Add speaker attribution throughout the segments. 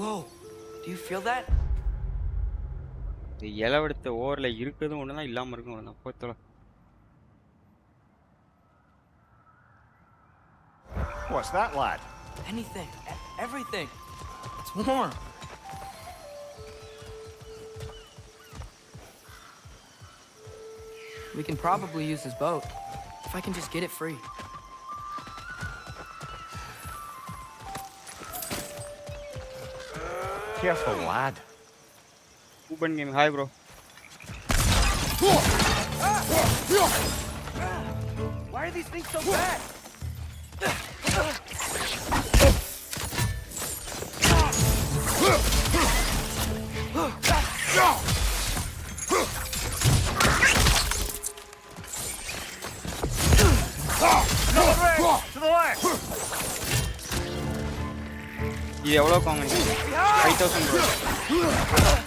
Speaker 1: Whoa, do you feel that?
Speaker 2: The yellow with the war like you could only lamb or go on a photo.
Speaker 3: What's that, lad?
Speaker 1: Anything, everything. It's warm. We can probably use this boat, if I can just get it free.
Speaker 3: Careful, lad.
Speaker 2: Open game, hi bro.
Speaker 1: Why are these things so bad?
Speaker 3: To the left!
Speaker 2: Yeah, all of 5,000 bro.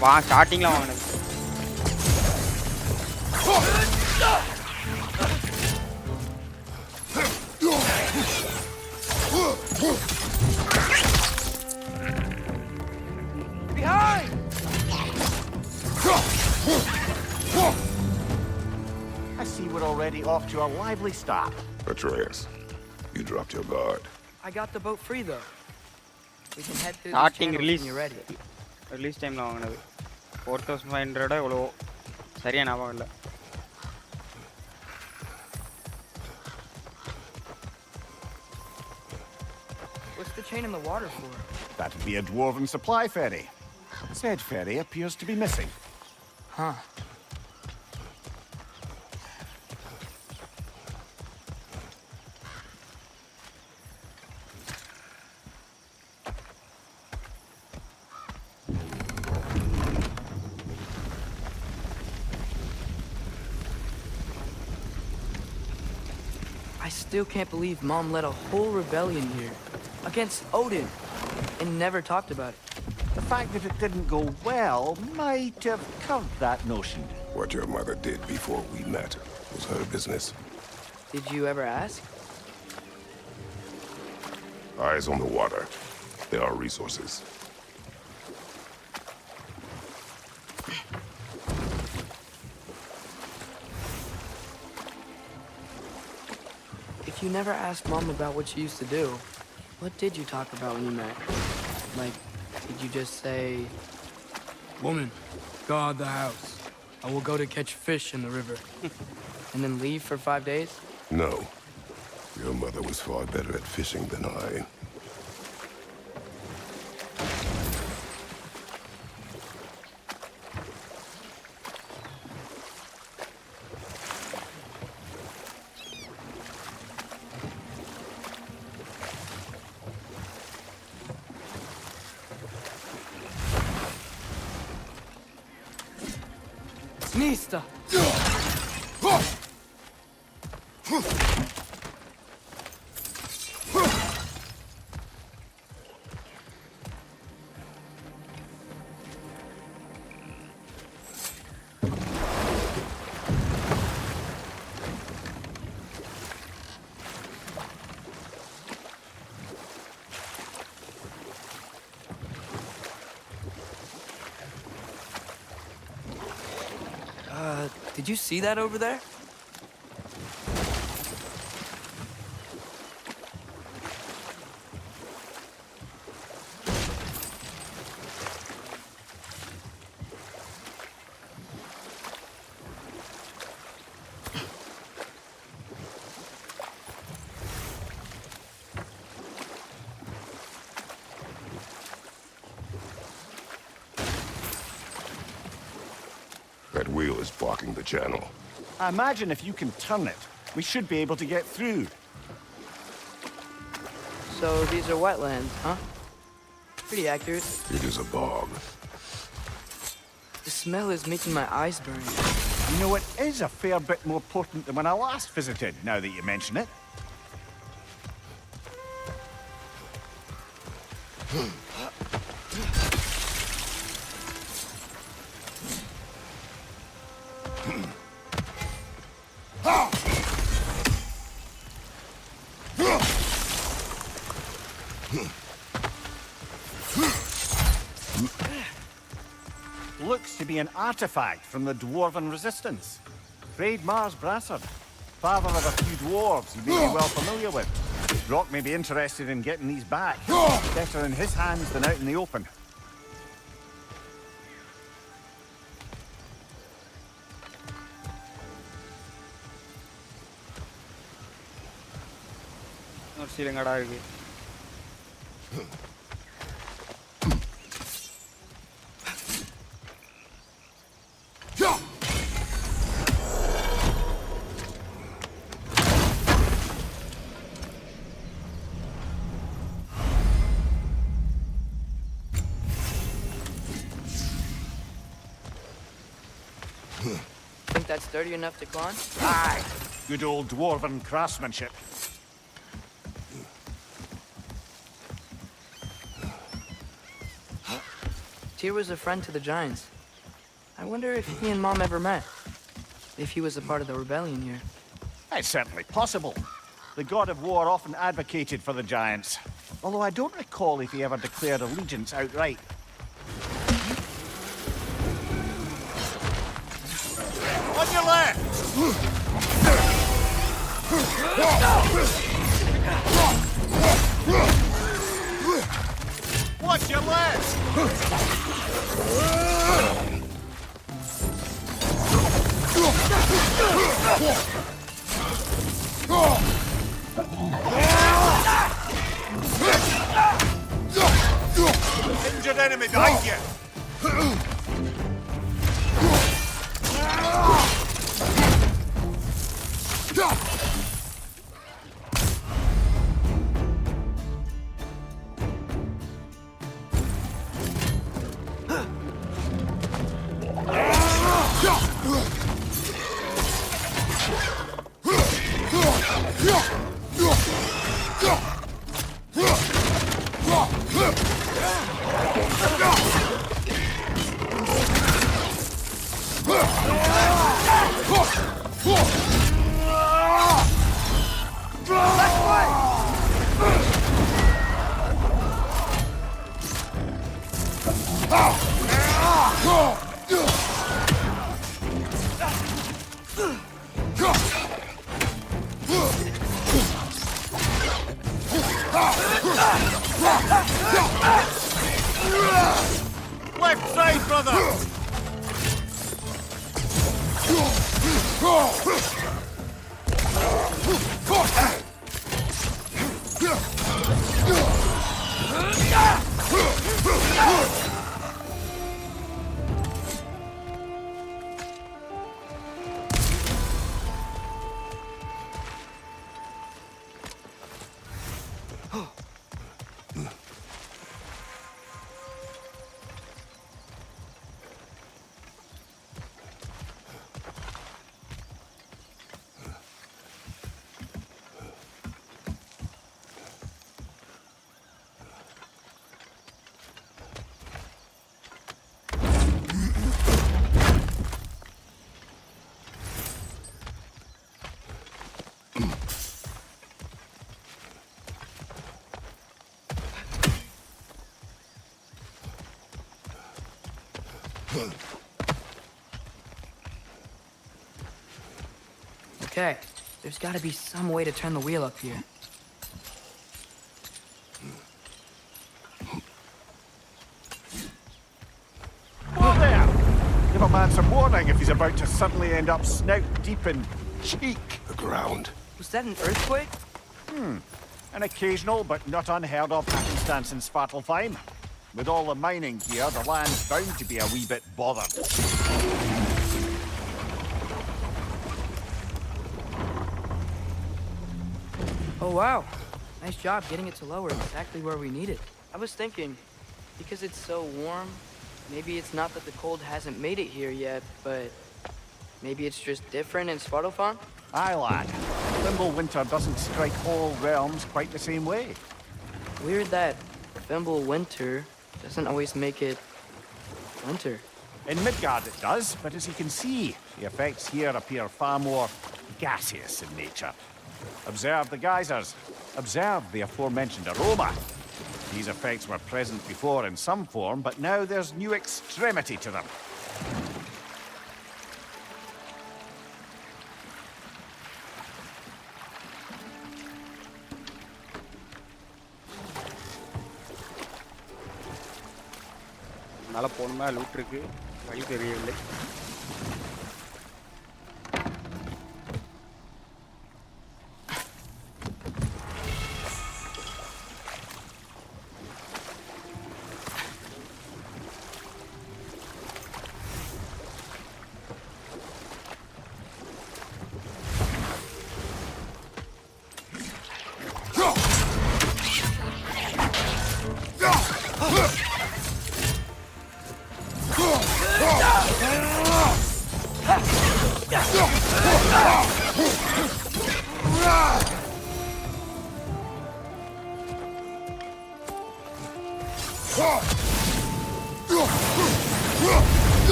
Speaker 2: Wow, starting la vaanadu.
Speaker 1: Behind!
Speaker 3: I see we're already off to a lively start.
Speaker 4: Atreus, you dropped your guard.
Speaker 1: I got the boat free though. We can head through
Speaker 2: Starting
Speaker 1: these
Speaker 2: release.
Speaker 1: when you're ready.
Speaker 2: Release time la vaanadu. 4,500 evlo சரியா ஞாபகம் இல்ல.
Speaker 1: What's the chain in the water for?
Speaker 3: That'd be a dwarven supply ferry. Said ferry appears to be missing.
Speaker 1: Huh. I still can't believe Mom led a whole rebellion here against Odin and never talked about it.
Speaker 3: The fact that it didn't go well might have curved that notion.
Speaker 4: What your mother did before we met was her business.
Speaker 1: Did you ever ask?
Speaker 4: Eyes on the water. There are resources.
Speaker 1: If you never asked Mom about what she used to do, what did you talk about when you met? Like, did you just say, "Woman, guard the house. I will go to catch fish in the river," and then leave for 5 days?
Speaker 4: No. Your mother was far better at fishing than I.
Speaker 1: Insta! Did you see that over there?
Speaker 4: That wheel is blocking the channel.
Speaker 3: I imagine if you can turn it, we should be able to get through.
Speaker 1: So these are wetlands, huh? Pretty accurate.
Speaker 4: It is a bog.
Speaker 1: The smell is making my eyes burn.
Speaker 3: You know, it is a fair bit more potent than when I last visited, now that you mention it. Looks to be an artifact from the Dwarven Resistance. Trade Mars Brassard, father of a few dwarves you may be well familiar with. Brock may be interested in getting these back. Better in his hands than out in the open.
Speaker 2: ஒரு சீலங்கடா இருக்கு.
Speaker 1: Think that's sturdy enough to climb?
Speaker 3: Aye, good old Dwarven craftsmanship.
Speaker 1: Tyr was a friend to the Giants. I wonder if he and Mom ever met. If he was a part of the rebellion here.
Speaker 3: It's certainly possible. The god of war often advocated for the Giants. Although I don't recall if he ever declared allegiance outright. On your left! Watch your left! Injured enemy behind you! Left side, brother!
Speaker 1: Okay, there's gotta be some way to turn the wheel up here.
Speaker 3: Whoa there! Give a man some warning if he's about to suddenly end up snout deep in cheek.
Speaker 4: The ground.
Speaker 1: Was that an earthquake?
Speaker 3: An occasional but not unheard of happenstance in Svartalfheim. With all the mining here, the land's bound to be a wee bit bothered.
Speaker 1: Oh wow, nice job getting it to lower exactly where we need it. I was thinking, because it's so warm, maybe it's not that the cold hasn't made it here yet, but maybe it's just different in Svartalfheim?
Speaker 3: Aye, lad. Thimble winter doesn't strike all realms quite the same way.
Speaker 1: Weird that Thimble winter doesn't always make it winter.
Speaker 3: In Midgard it does, but as you can see, the effects here appear far more gaseous in nature. Observe the geysers. Observe the aforementioned aroma. These effects were present before in some form, but now there's new extremity to them.
Speaker 2: மேலே போகணுமா loot இருக்கு வழி தெரியவில்லை.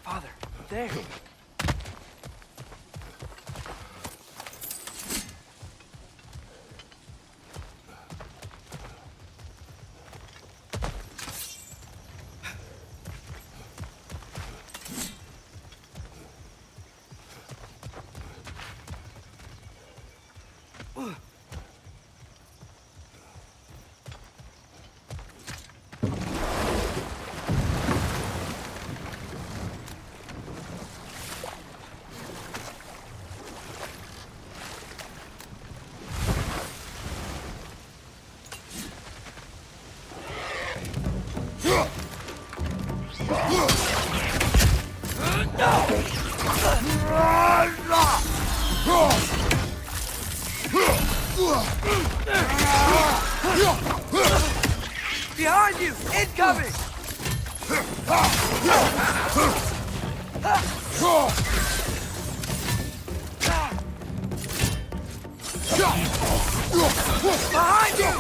Speaker 1: Father, there. Behind you! Incoming! Behind you!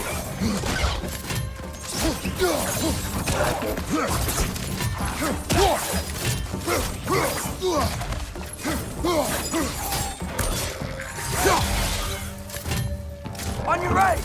Speaker 1: On your right!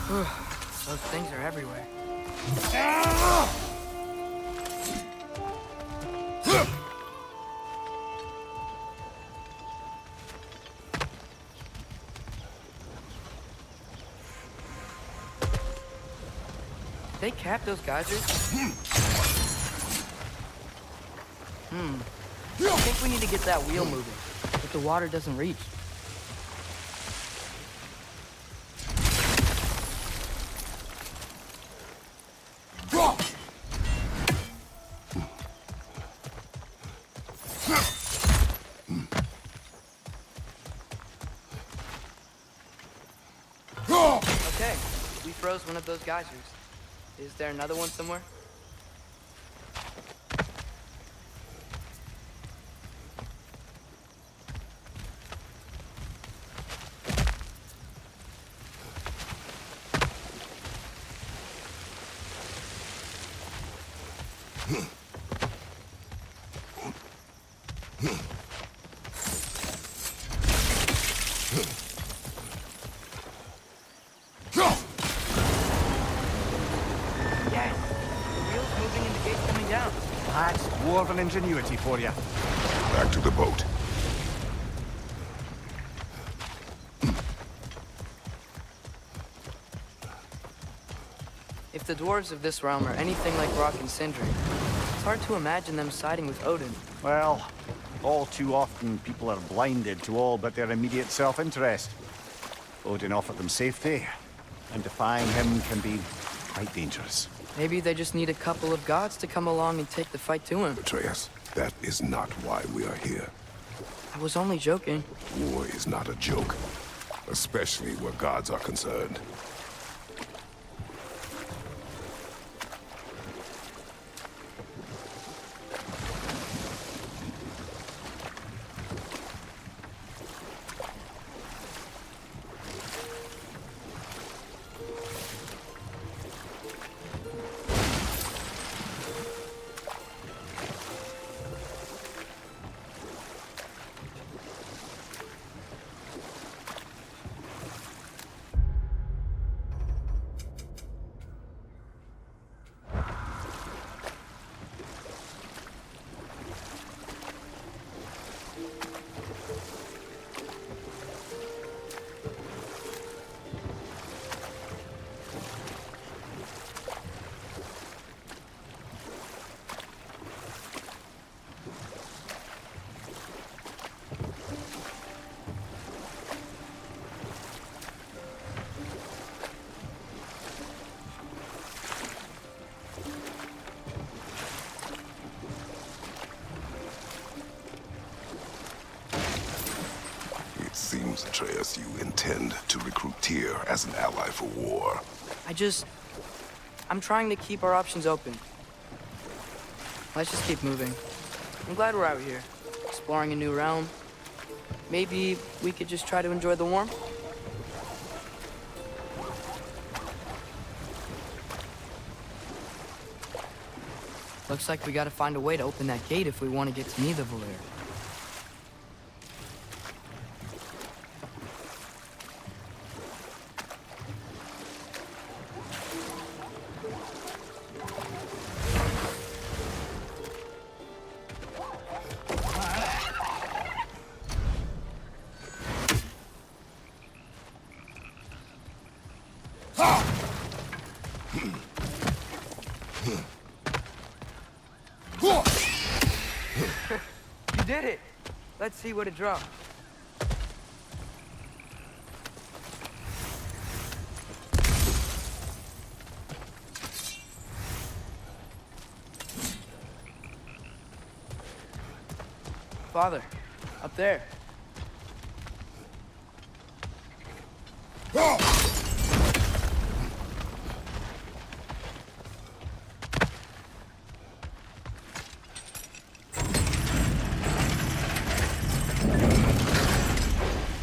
Speaker 1: Those things are everywhere. They cap those geysers? I think we need to get that wheel moving, but the water doesn't reach. Okay, we froze one of those geysers. Is there another one somewhere?
Speaker 3: That's dwarven ingenuity for you.
Speaker 4: Back to the boat.
Speaker 1: If the dwarves of this realm are anything like Rock and Sindri, it's hard to imagine them siding with Odin.
Speaker 3: Well, all too often people are blinded to all but their immediate self-interest. Odin offered them safety, and defying him can be quite dangerous.
Speaker 1: Maybe they just need a couple of gods to come along and take the fight to him.
Speaker 4: Atreus, that is not why we are here.
Speaker 1: I was only joking.
Speaker 4: War is not a joke, especially where gods are concerned. Seems, Atreus, you intend to recruit Tyr as an ally for war.
Speaker 1: I'm trying to keep our options open. Let's just keep moving. I'm glad we're out here, exploring a new realm. Maybe we could just try to enjoy the warmth? Looks like we gotta find a way to open that gate if we want to get to Nidavellir. You did it! Let's see what it dropped. Father, up there.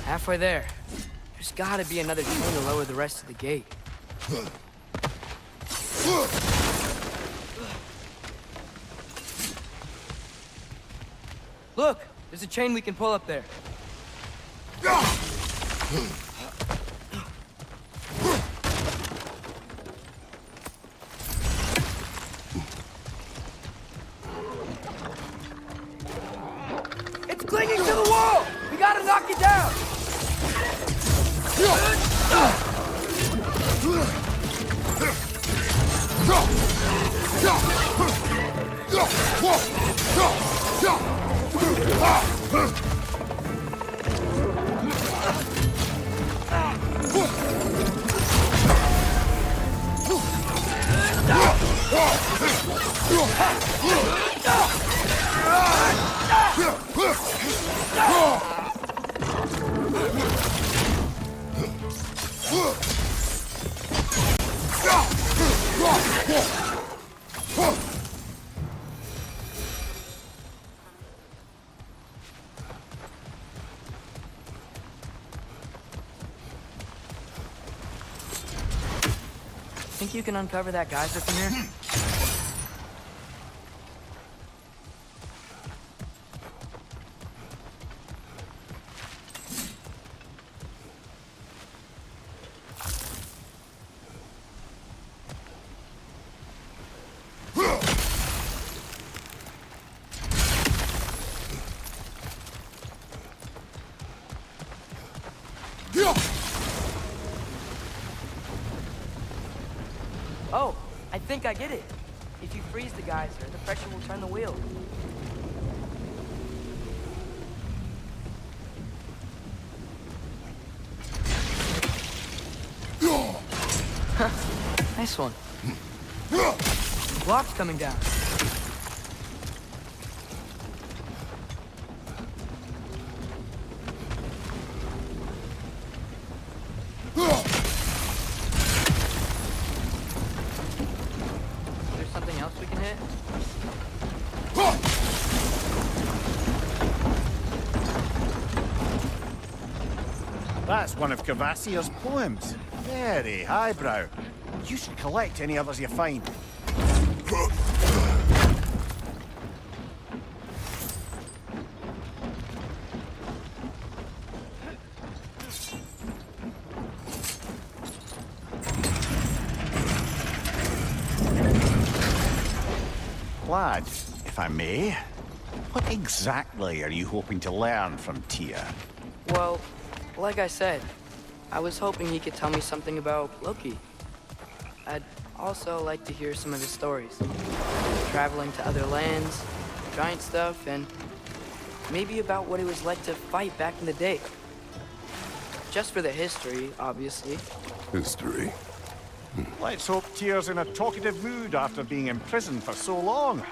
Speaker 1: Halfway there. There's gotta be another chain to lower the rest of the gate. Look! There's a chain we can pull up there. clinging to the wall! We gotta knock it down! Think you can uncover that geyser from here? Oh, I think I get it. If you freeze the geyser, the pressure will turn the wheel. Nice one. Block's coming down. Something else we can hit?
Speaker 3: That's one of Cavassia's poems. Very highbrow. You should collect any others you find. Lad, if I may, what exactly are you hoping to learn from Tyr?
Speaker 1: Well, like I said, I was hoping he could tell me something about Loki. I'd also like to hear some of his stories. Traveling to other lands, giant stuff, and maybe about what it was like to fight back in the day. Just for the history, obviously.
Speaker 4: History.
Speaker 3: Let's hope Tyr's in a talkative mood after being imprisoned for so long.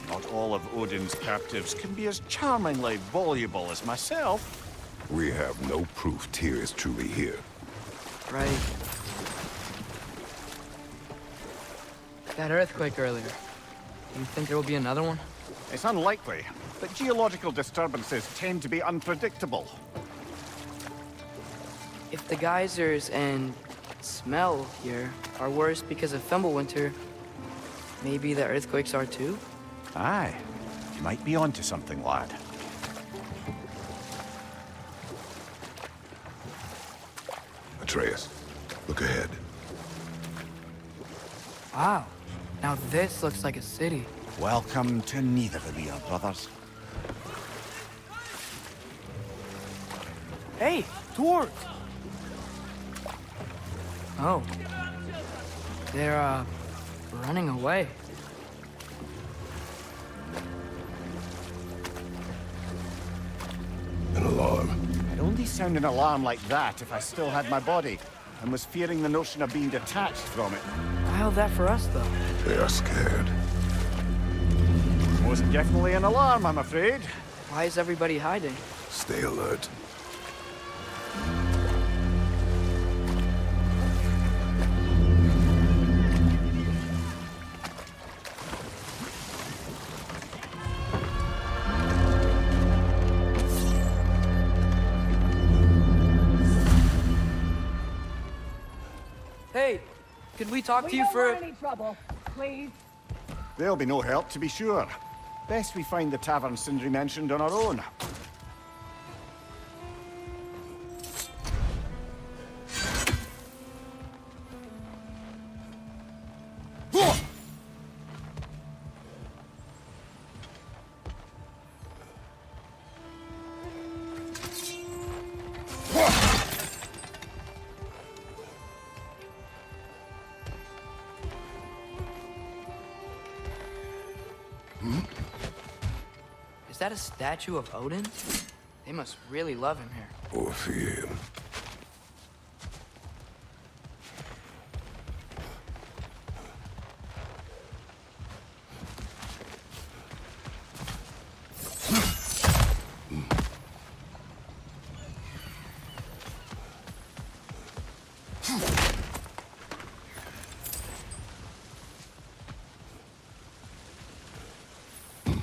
Speaker 3: Not all of Odin's captives can be as charmingly voluble as myself.
Speaker 4: We have no proof Tyr is truly here.
Speaker 1: Right. That earthquake earlier. You think there will be another one?
Speaker 3: It's unlikely, but geological disturbances tend to be unpredictable.
Speaker 1: If the geysers and smell here are worse because of Fimbulwinter, maybe the earthquakes are too?
Speaker 3: Aye, you might be onto something, lad.
Speaker 4: Atreus, look ahead.
Speaker 1: Wow. Now this looks like a city.
Speaker 3: Welcome to Neither brothers.
Speaker 1: Hey, dwarves! Oh. They're, running away.
Speaker 4: An alarm.
Speaker 3: I'd only sound an alarm like that if I still had my body, and was fearing the notion of being detached from it.
Speaker 1: I held that for us, though.
Speaker 4: They are scared.
Speaker 3: Most definitely an alarm, I'm afraid.
Speaker 1: Why is everybody hiding?
Speaker 4: Stay alert.
Speaker 1: Hey, could we talk to you for...
Speaker 5: any trouble, please.
Speaker 3: There'll be no help, to be sure. Best we find the tavern Sindri mentioned on our own.
Speaker 1: that a statue of Odin? They must really love him here.
Speaker 4: Or fear him.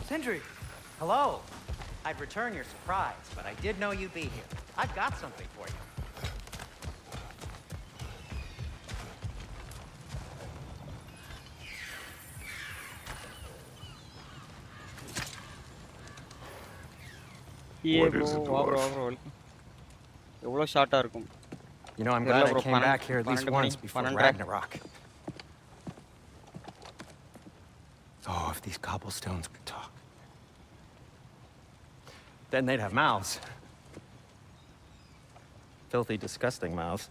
Speaker 1: Sindri!
Speaker 5: Hello. I'd return your surprise, but I did know you'd be here. I've got something for you.
Speaker 2: Yeah,
Speaker 4: What is it, dwarf?
Speaker 2: எவ்வளோ ஷார்ட்டாக இருக்கும்.
Speaker 5: You know, I'm
Speaker 2: Yeah,
Speaker 5: glad I
Speaker 2: bro,
Speaker 5: came back here at least
Speaker 2: Panand-
Speaker 5: once before
Speaker 2: Panand-
Speaker 5: Ragnarok. Oh, if these cobblestones could talk. Then they'd have mouths. Filthy, disgusting mouths.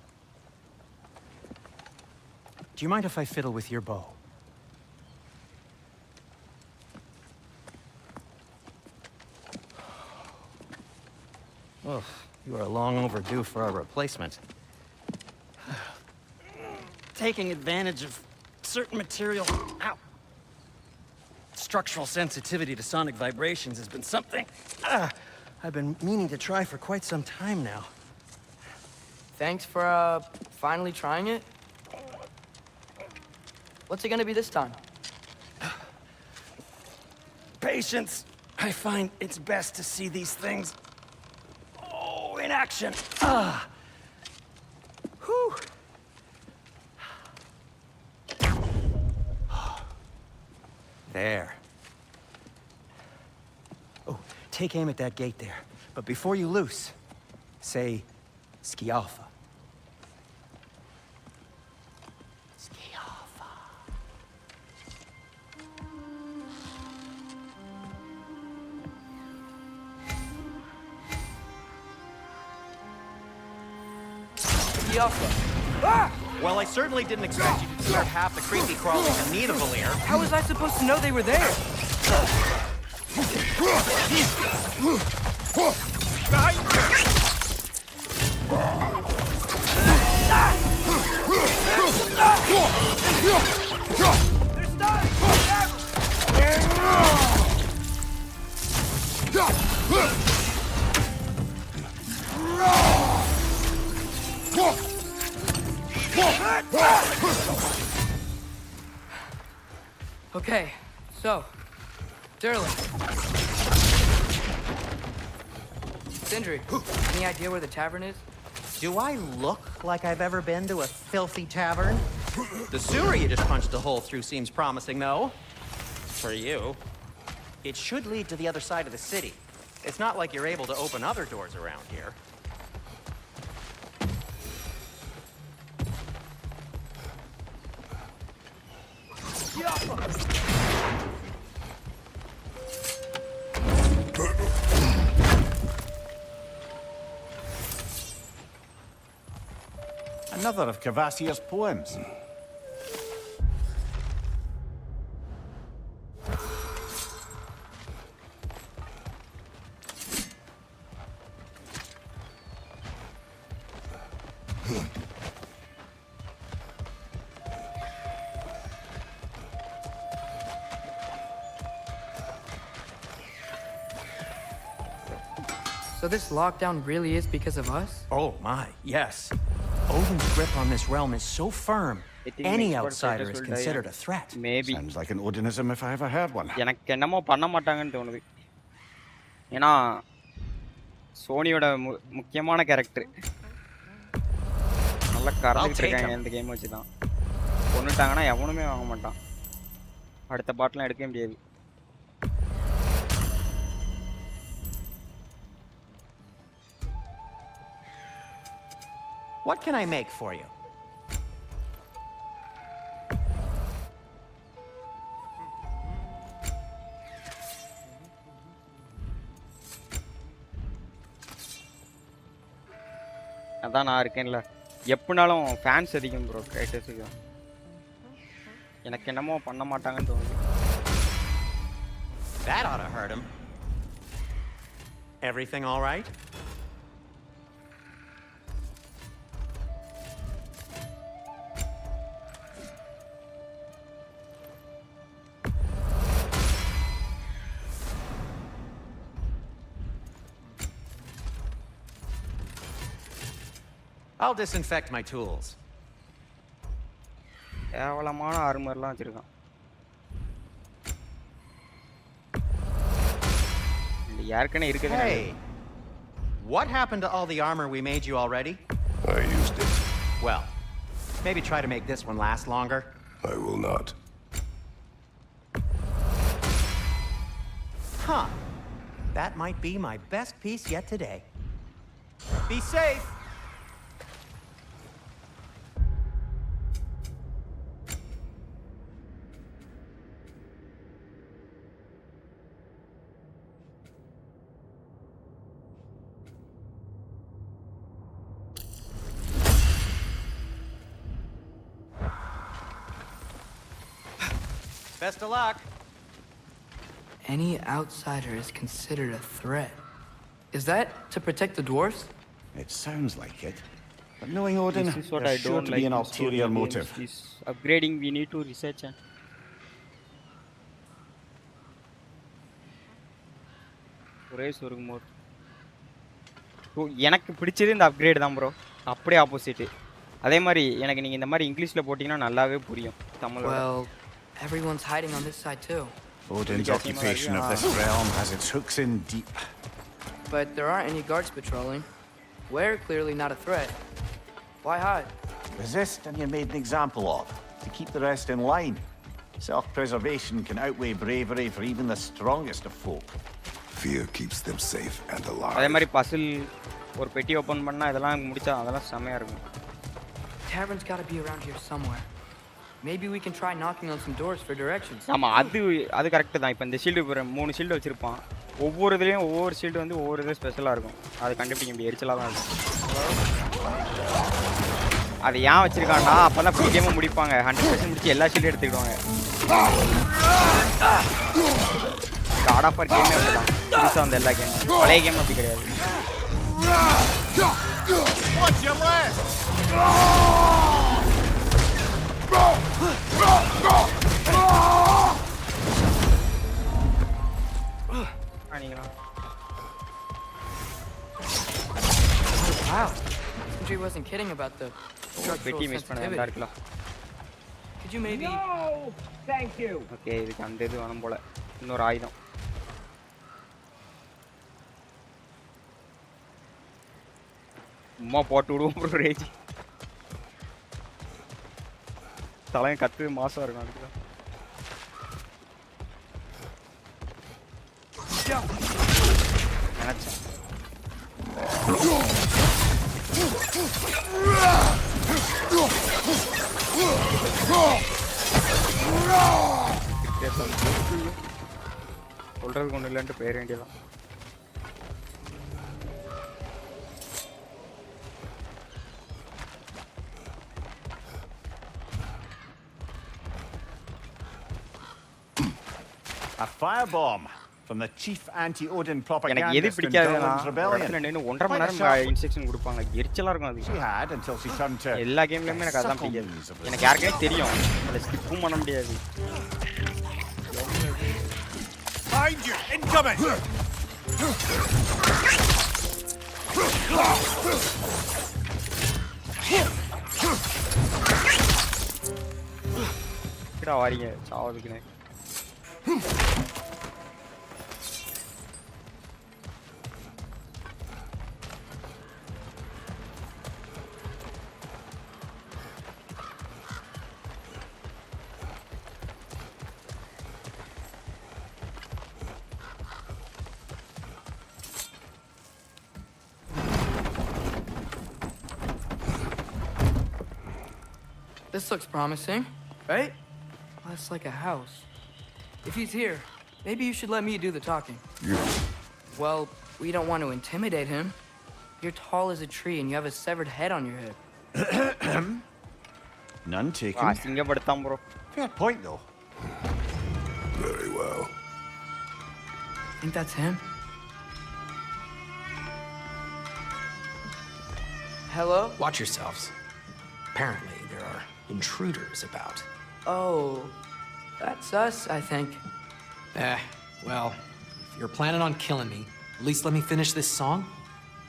Speaker 5: Do you mind if I fiddle with your bow? Oh, you are long overdue for a replacement. Taking advantage of certain material. Ow! Structural sensitivity to sonic vibrations has been something I've been meaning to try for quite some time now.
Speaker 1: Thanks for, finally trying it. What's it gonna be this time?
Speaker 5: Patience. I find it's best to see these things, in action. Whew. There. Oh, take aim at that gate there. But before you loose, say, Ski Alpha. Ski Alpha.
Speaker 1: Yaffa. Ah!
Speaker 5: Well, I certainly didn't expect you to discard half the creepy crawlers in need of a lair.
Speaker 1: How was I supposed to know they were there? Okay, so, Sterling. Sindri, any idea where the tavern is?
Speaker 5: Do I look like I've ever been to a filthy tavern? The sewer you just punched a hole through seems promising, though. For you. It should lead to the other side of the city. It's not like you're able to open other doors around here.
Speaker 3: Another of Kvasir's poems.
Speaker 1: So this lockdown really is because of us?
Speaker 5: Oh my, yes. Odin's grip on this realm is so firm, any outsider is considered a threat.
Speaker 2: Maybe.
Speaker 3: Sounds like an Odinism if I ever heard one.
Speaker 2: எனக்கு என்னமோ பண்ண மாட்டாங்கன்னு தோணுது. ஏன்னா சோனியோட முக்கியமான character நல்லா கறந்துட்டு இருக்காங்க இந்த கேம் வச்சு தான். கொன்னுட்டாங்கன்னா எவனுமே வாங்க மாட்டான். அடுத்த பாட்டெலாம் எடுக்க முடியாது.
Speaker 5: What can I make for you?
Speaker 2: அதான் நான் இருக்கேன்ல. எப்பனாலும் ஃபேன்ஸ் அதிகம் ப்ரோ கிரேட்டஸுக்கு. எனக்கு என்னமோ பண்ண மாட்டாங்கன்னு தோணுது.
Speaker 5: That ought to hurt him. Everything all right? I'll disinfect my tools.
Speaker 2: கேவலமான ஆர்மர்லாம் வச்சிருக்கான். இந்த ஏற்கனவே இருக்குது.
Speaker 5: Hey, what happened to all the armor we made you already?
Speaker 4: I used it.
Speaker 5: Well, maybe try to make this one last longer.
Speaker 4: I will not.
Speaker 5: Huh. That might be my best piece yet today. Be safe. Best of luck.
Speaker 1: Any outsider is considered a threat. Is that to protect the dwarves?
Speaker 3: It sounds like it. But knowing Odin,
Speaker 2: This is what I
Speaker 3: there's sure
Speaker 2: don't
Speaker 3: to
Speaker 2: like
Speaker 3: be an
Speaker 2: in story
Speaker 3: ulterior
Speaker 2: games,
Speaker 3: motive.
Speaker 2: is upgrading. We need to research and ஒரே சொருகு mode. எனக்கு பிடிச்சது இந்த upgrade தான் bro. அப்படியே opposite. அதே மாதிரி எனக்கு நீங்க இந்த மாதிரி இங்கிலீஷ்ல போட்டீங்கன்னா நல்லாவே புரியும் தமிழ்ல.
Speaker 1: Well, everyone's hiding on this side too.
Speaker 3: Odin's occupation of this realm has its hooks in deep.
Speaker 1: But there aren't any guards patrolling. We're clearly not a threat. Why hide?
Speaker 3: Resist and you're made an example of, to keep the rest in line. Self-preservation can outweigh bravery for even the strongest of folk.
Speaker 4: Fear keeps them safe and
Speaker 2: அதே
Speaker 4: alive.
Speaker 2: மாதிரி பசில் ஒரு பெட்டி open பண்ணா இதெல்லாம் முடிச்சா அதெல்லாம் செமையா இருக்கும்.
Speaker 1: Tavern's got to be around here somewhere. Maybe we can try knocking on some doors for directions.
Speaker 2: ஆமா அது கரெக்ட் தான். இப்போ இந்த ஷீல்டு 3 ஷீல்டு வச்சிருப்பான். ஒவ்வொரு இதுலயும் ஒவ்வொரு ஷீல்டு வந்து ஒவ்வொரு இது ஸ்பெஷலா இருக்கும். அது கண்டுபிடிக்க முடியும். எரிச்சலா தான் இருக்கும். அது ஏன் வச்சிருக்கான்னா அப்பதான் ஃப்ரீ கேம் முடிப்பாங்க. 100% முடிச்சு எல்லா ஷீல்டும் எடுத்துக்கிடுவாங்க. காட் ஆஃப் வார் கேமே அப்படிதான். புதுசா வந்த எல்லா கேம். பழைய கேம் அப்படி கிடையாது.
Speaker 3: What's your left?
Speaker 1: Wow. Sentry wasn't kidding about the structural
Speaker 2: பெட்டி மிஸ் பண்ண நல்லா
Speaker 1: sensitivity.
Speaker 2: இருக்கலாம்.
Speaker 1: Could you maybe...
Speaker 2: ஓகே இதுக்கு அந்த இது வேணும் போல. இன்னொரு ஆயுதம். சும்மா போட்டு விடுவோம் ப்ரோ ரேஜ். தலையும் கத்து மாசம் இருக்கும் அதுக்கு. நினைச்சேன். சொல்றது கொண்டு இல்லைன்ட்டு பேர் வேண்டியதான்.
Speaker 3: A firebomb from the chief anti-Odin
Speaker 2: எனக்கு எது
Speaker 3: propagandist in
Speaker 2: பிடிக்காதுன்னா
Speaker 3: Durlin's rebellion.
Speaker 2: நின்று 1.5 மணி நேரம் இன்ஸ்ட்ரக்ஷன் கொடுப்பாங்க. எரிச்சலா இருக்கும் அது.
Speaker 3: She had until she turned to
Speaker 2: எல்லா கேம்லயுமே எனக்கு அதான் பிடிக்காது. எனக்கு யாருக்குமே தெரியும். அதை ஸ்கிப்பும் பண்ண முடியாது.
Speaker 3: Find you! Incoming!
Speaker 2: கிட்ட வாரீங்க சாவதுக்குனே.
Speaker 1: This looks promising, right? Well, it's like a house. If he's here, maybe you should let me do the talking.
Speaker 4: You.
Speaker 1: Well, we don't want to intimidate him. You're tall as a tree and you have a severed head on your head.
Speaker 3: None taken.
Speaker 2: அசிங்கப்படுத்தாம் bro.
Speaker 3: Fair point, though.
Speaker 4: Very well.
Speaker 1: Think that's him? Hello?
Speaker 6: Watch yourselves. Apparently, there are intruders about.
Speaker 1: Oh, that's us, I think.
Speaker 6: Well, if you're planning on killing me, at least let me finish this song.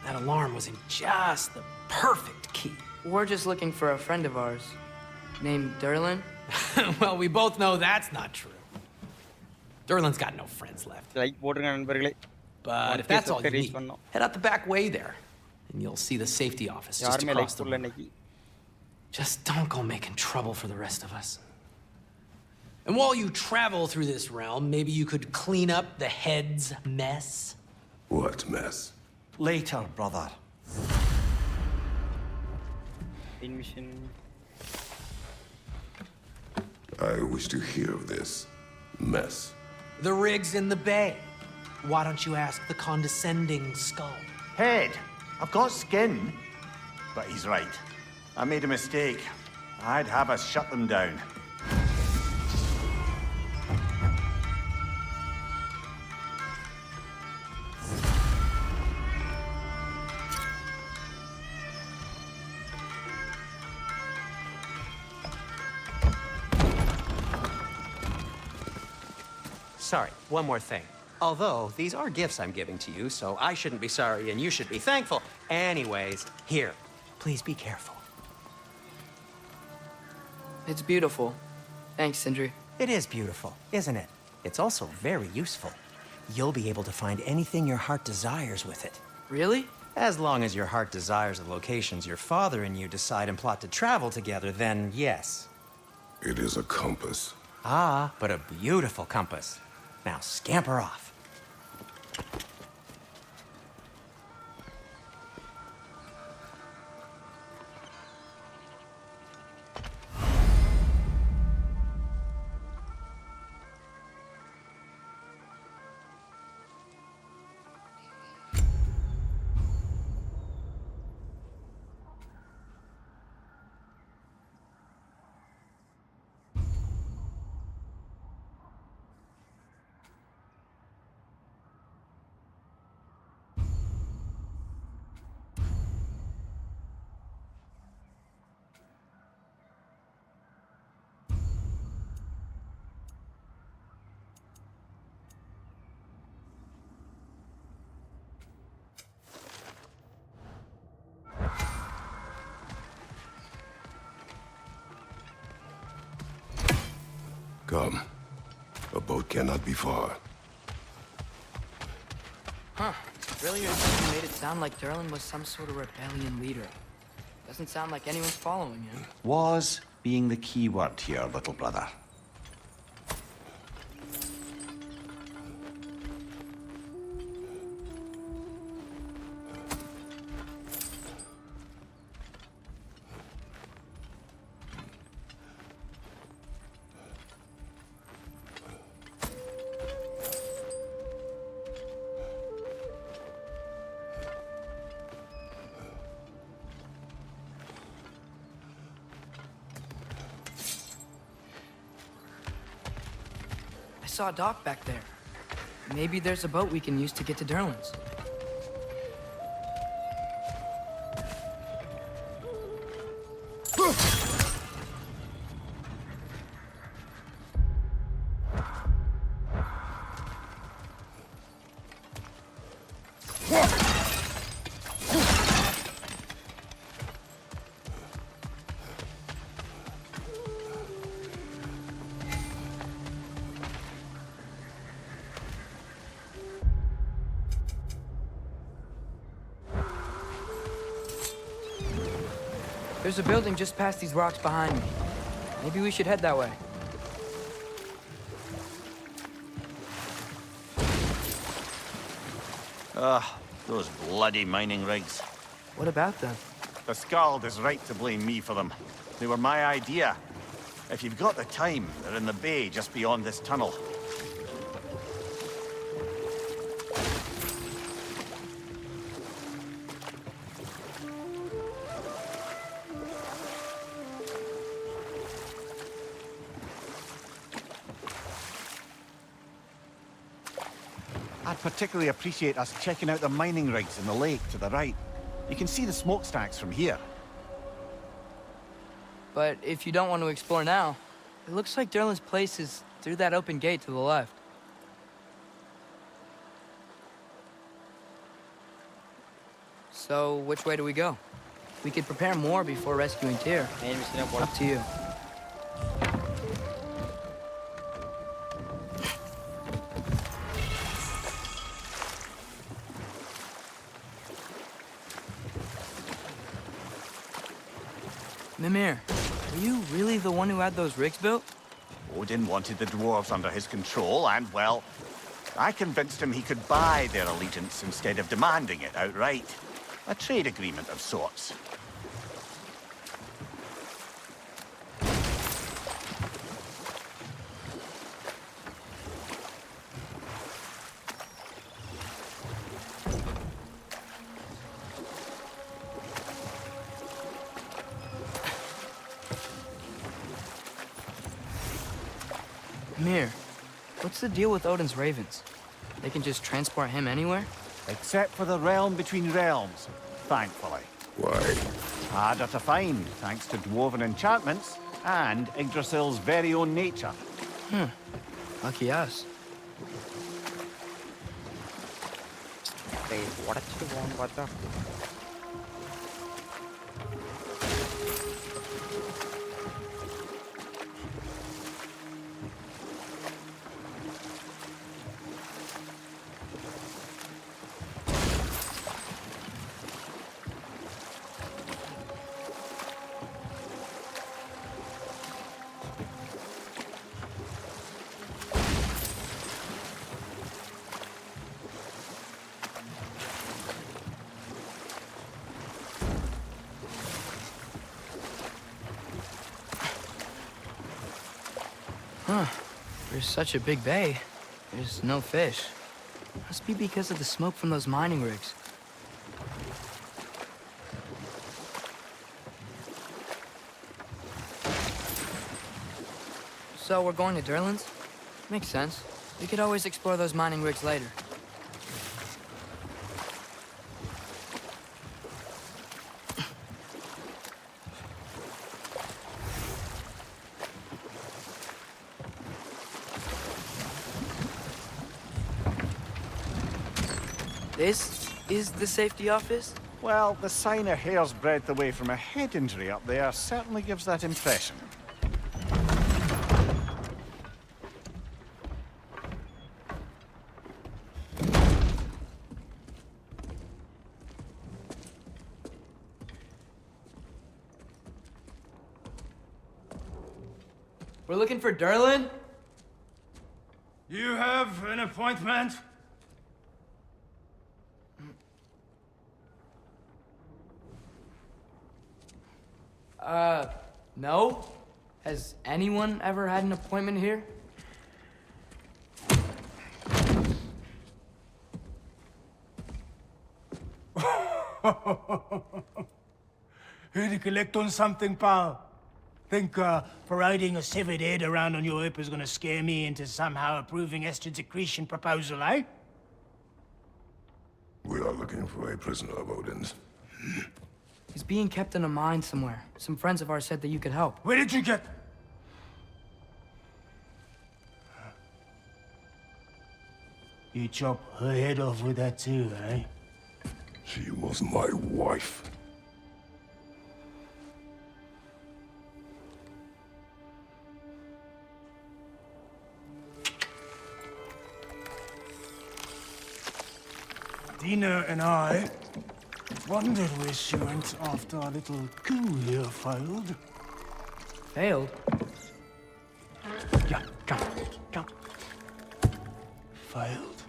Speaker 6: That alarm was in just the perfect key.
Speaker 1: We're just looking for a friend of ours named Derlin.
Speaker 6: Well, we both know that's not true. Derlin's got no friends left.
Speaker 2: Like போட்டுருங்க நண்பர்களே.
Speaker 6: But if that's all you
Speaker 2: reach
Speaker 6: need,
Speaker 2: பண்ணோம்.
Speaker 6: head out the back way there, and you'll see the safety office just
Speaker 2: யாருமே like
Speaker 6: across the
Speaker 2: போடல
Speaker 6: road.
Speaker 2: இன்னைக்கு.
Speaker 6: Just don't go making trouble for the rest of us. And while you travel through this realm, maybe you could clean up the head's mess.
Speaker 4: What mess?
Speaker 3: Later, brother.
Speaker 2: Invision.
Speaker 4: I wish to hear of this mess.
Speaker 6: The rig's in the bay. Why don't you ask the condescending skull?
Speaker 3: Head, I've got skin. But he's right. I made a mistake. I'd have us shut them down.
Speaker 5: Sorry, one more thing. Although, these are gifts I'm giving to you, so I shouldn't be sorry and you should be thankful. Anyways, here, please be careful.
Speaker 1: It's beautiful. Thanks, Sindri.
Speaker 5: It is beautiful, isn't it? It's also very useful. You'll be able to find anything your heart desires with it.
Speaker 1: Really?
Speaker 5: As long as your heart desires the locations your father and you decide and plot to travel together, then yes.
Speaker 4: It is a compass.
Speaker 5: Ah, but a beautiful compass. Now scamper off.
Speaker 4: Come. A boat cannot be far.
Speaker 1: Huh. Earlier, you made it sound like Derlin was some sort of rebellion leader. Doesn't sound like anyone's following him.
Speaker 3: Was being the key word here, little brother.
Speaker 1: I saw a dock back there. Maybe there's a boat we can use to get to Derlin's. There's a building just past these rocks behind me. Maybe we should head that way.
Speaker 3: Those bloody mining rigs.
Speaker 1: What about them?
Speaker 3: The Skald is right to blame me for them. They were my idea. If you've got the time, they're in the bay just beyond this tunnel. I'd particularly appreciate us checking out the mining rigs in the lake to the right. You can see the smokestacks from here.
Speaker 1: But if you don't want to explore now, it looks like Derlin's place is through that open gate to the left. So, which way do we go? We could prepare more before rescuing Tyr. Up to you. Mimir, are you really the one who had those rigs built?
Speaker 3: Odin wanted the dwarves under his control, and, well, I convinced him he could buy their allegiance instead of demanding it outright. A trade agreement of sorts.
Speaker 1: Mimir, what's the deal with Odin's ravens? They can just transport him anywhere?
Speaker 3: Except for the realm between realms, thankfully.
Speaker 4: Why?
Speaker 3: Harder to find, thanks to dwarven enchantments and Yggdrasil's very own nature.
Speaker 1: Lucky us.
Speaker 2: உடச்சிட்டு போகணும்னு பார்த்தா
Speaker 1: Huh. There's such a big bay. There's no fish. Must be because of the smoke from those mining rigs. So we're going to Derlin's? Makes sense. We could always explore those mining rigs later. This is the safety office?
Speaker 3: Well, the sign a hair's breadth away from a head injury up there certainly gives that impression.
Speaker 1: We're looking for Derlin?
Speaker 7: You have an appointment?
Speaker 1: No? Has anyone ever had an appointment here?
Speaker 7: Here to collect on something, pal? Think parading a severed head around on your hip is gonna scare me into somehow approving Estrid's accretion proposal, eh?
Speaker 4: We are looking for a prisoner of Odin's.
Speaker 1: He's being kept in a mine somewhere. Some friends of ours said that you could help.
Speaker 7: Where did you get... You chop her head off with that too, eh?
Speaker 4: She was my wife.
Speaker 7: Dina and I wondered where she went after our little coup here failed.
Speaker 1: Failed?
Speaker 7: Yeah, come. Failed.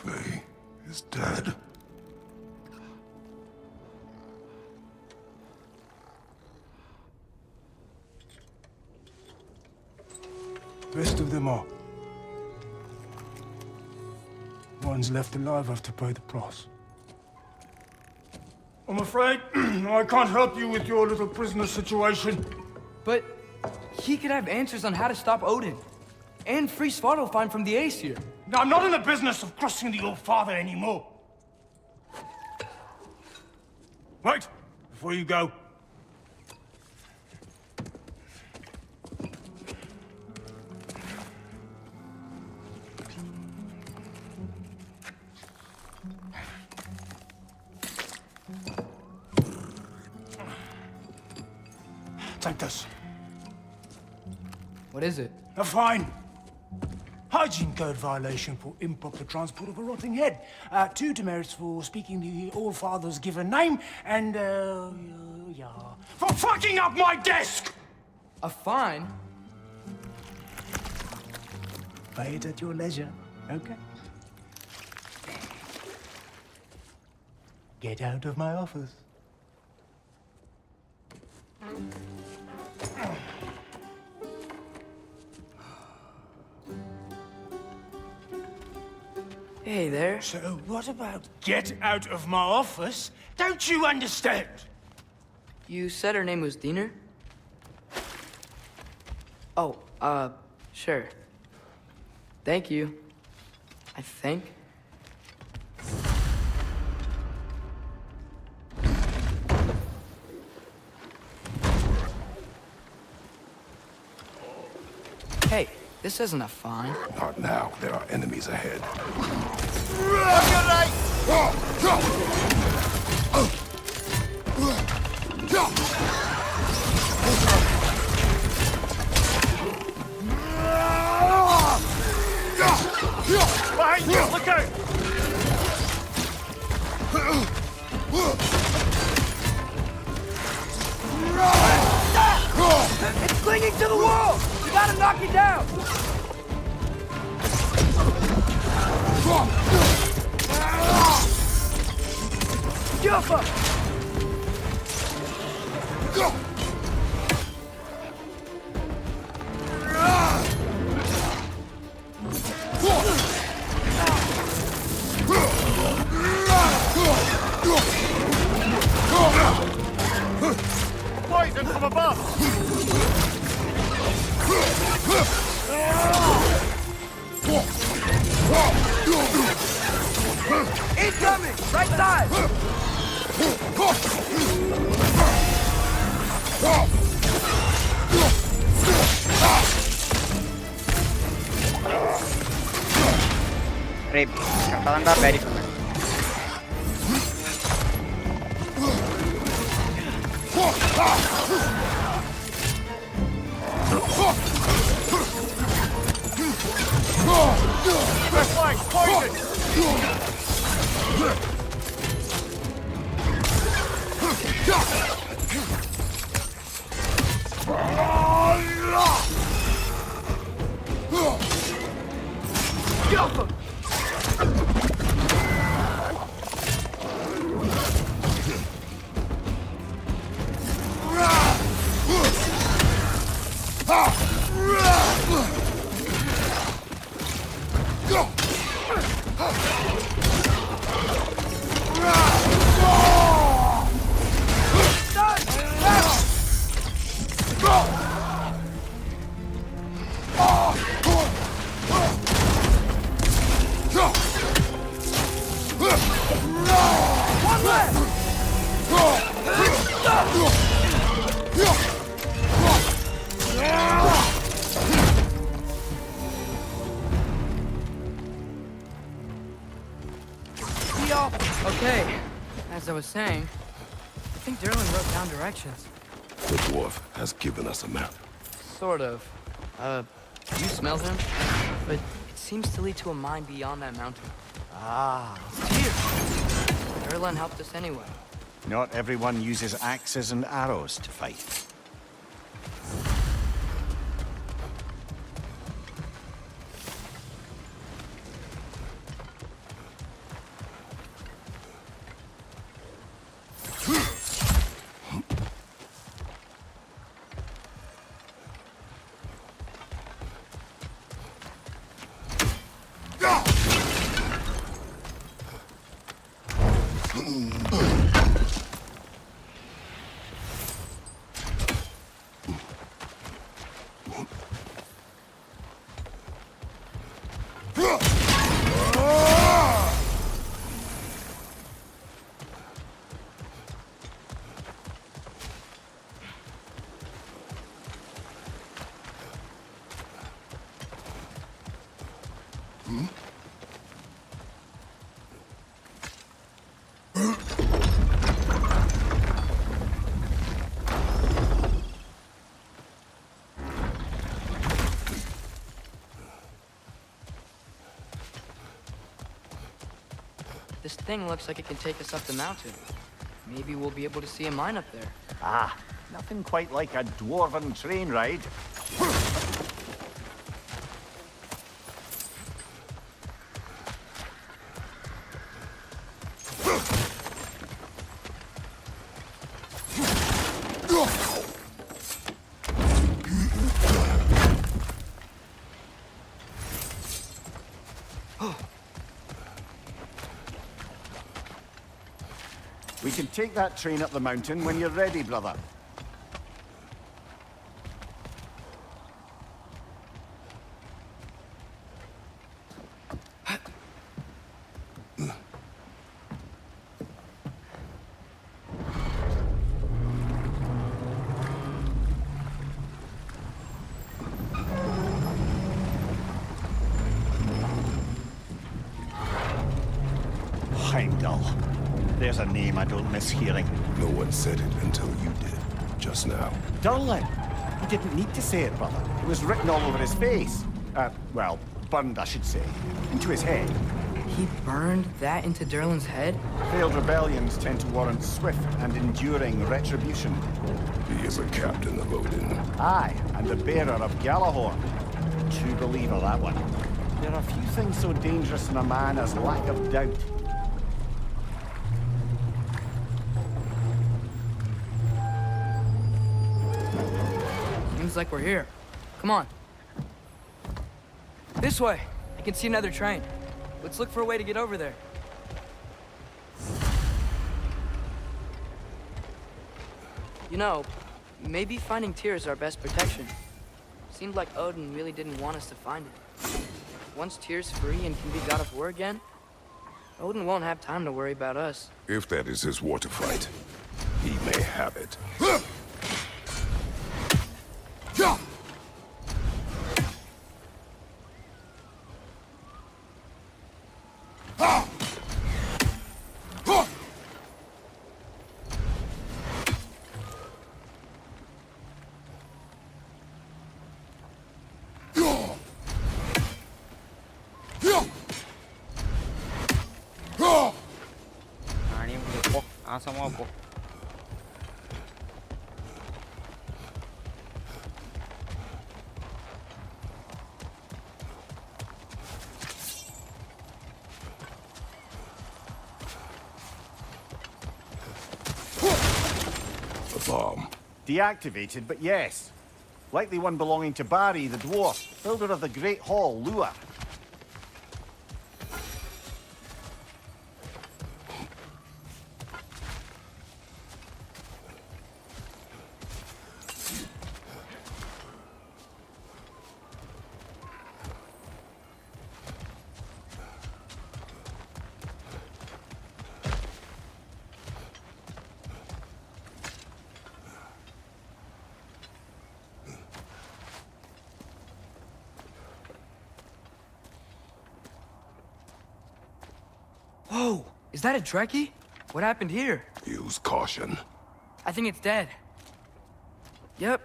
Speaker 4: Faye is dead.
Speaker 7: Rest of them are. One's left alive have to pay the price. I'm afraid I can't help you with your little prisoner situation.
Speaker 1: But he could have answers on how to stop Odin. And free Svartalfheim from the Aesir.
Speaker 7: Now, I'm not in the business of crossing the old father anymore. Wait, before you go. Take this.
Speaker 1: What is it?
Speaker 7: A fine. Hygiene code violation for improper transport of a rotting head. 2 demerits for speaking the All-Father's given name, and, yeah, for fucking up my desk!
Speaker 1: A fine?
Speaker 7: Pay it at your leisure, okay? Get out of my office.
Speaker 1: Hey there.
Speaker 7: So what about get out of my office? Don't you understand?
Speaker 1: You said her name was Diener? Oh, sure. Thank you. I think. Hey, this isn't a fine.
Speaker 4: Not now. There are enemies ahead.
Speaker 3: Behind you! Look out!
Speaker 1: It's clinging to the wall! You gotta knock it down! Jump up!
Speaker 3: Poison from above!
Speaker 1: Incoming! Right side!
Speaker 2: Rape. கரெக்டாக தான் பேரி பண்ணேன்.
Speaker 3: First line, poison!
Speaker 1: Jump him! Okay, as I was saying, I think Derlin wrote down directions.
Speaker 4: The dwarf has given us a map.
Speaker 1: Sort of. You smelled him? But it seems to lead to a mine beyond that mountain.
Speaker 3: Ah,
Speaker 1: It's here. Derlin helped us anyway.
Speaker 3: not everyone uses axes and arrows to fight.
Speaker 1: This thing looks like it can take us up the mountain. Maybe we'll be able to see a mine up there.
Speaker 3: Ah, nothing quite like a dwarven train ride. We can take that train up the mountain when you're ready, brother. Heimdall. There's a name I don't miss hearing.
Speaker 4: No one said it until you did, just now.
Speaker 3: Durlin. He didn't need to say it, brother. It was written all over his face. Well, burned, I should say. Into his head.
Speaker 1: He burned that into Durlin's head?
Speaker 3: Failed rebellions tend to warrant swift and enduring retribution.
Speaker 4: He is a captain of Odin.
Speaker 3: Aye, and the bearer of Galahorn. True believer, that one. There are few things so dangerous in a man as lack of doubt.
Speaker 1: Seems like we're here. Come on. This way. I can see another train. Let's look for a way to get over there. You know, maybe finding Tyr is our best protection. Seemed like Odin really didn't want us to find it. Once Tyr's free and can be god of war again, Odin won't have time to worry about us.
Speaker 4: If that is his war to fight, he may have it.
Speaker 2: நாசமா போ.
Speaker 4: A bomb.
Speaker 3: Deactivated, but yes. Likely one belonging to Barry, the dwarf, builder of the Great Hall, Lua.
Speaker 1: Whoa! Is that a Trekkie? What happened here?
Speaker 4: Use caution.
Speaker 1: I think it's dead. Yep.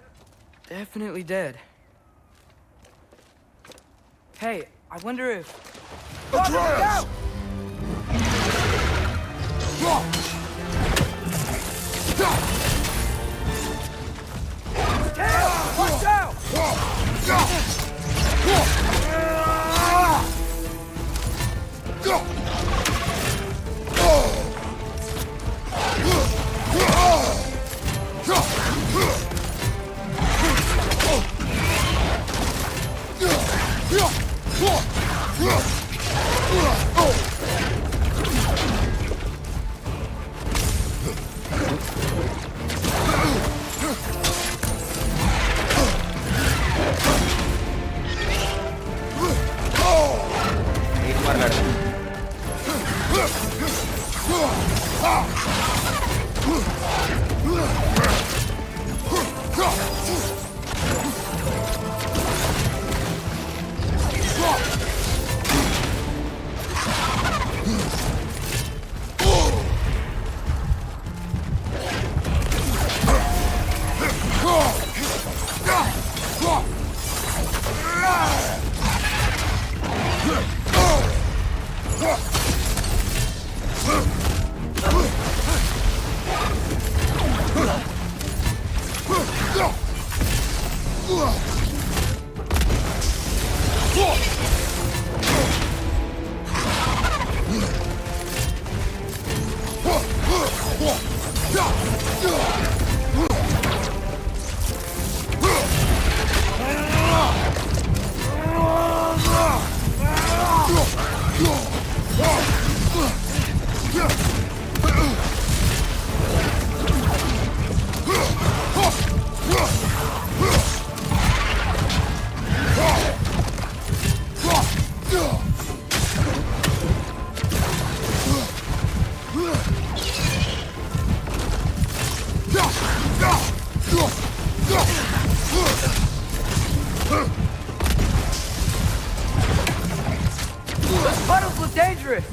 Speaker 1: Definitely dead. Hey, I wonder if...
Speaker 4: Atreus!
Speaker 1: Watch out! Those puddles look dangerous!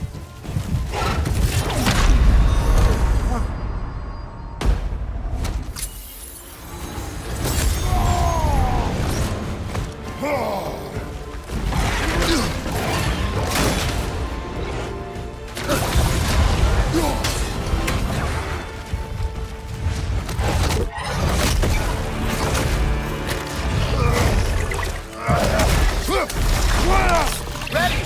Speaker 1: Ready!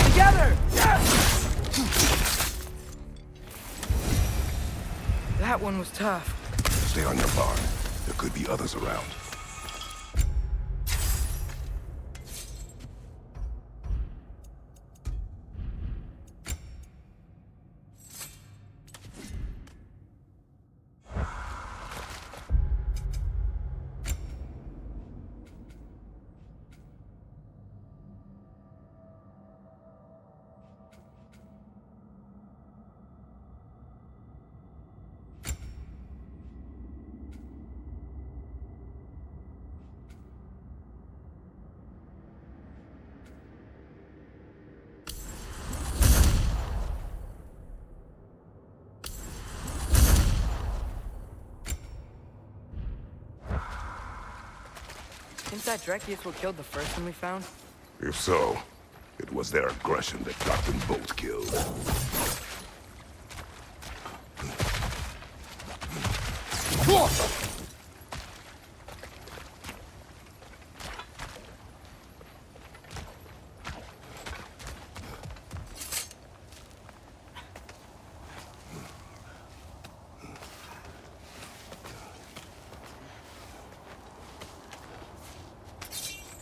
Speaker 1: Together! That one was tough.
Speaker 4: Stay on your guard. There could be others around.
Speaker 1: Think that Drekius what killed the first one we found?
Speaker 4: If so, it was their aggression that got them both killed.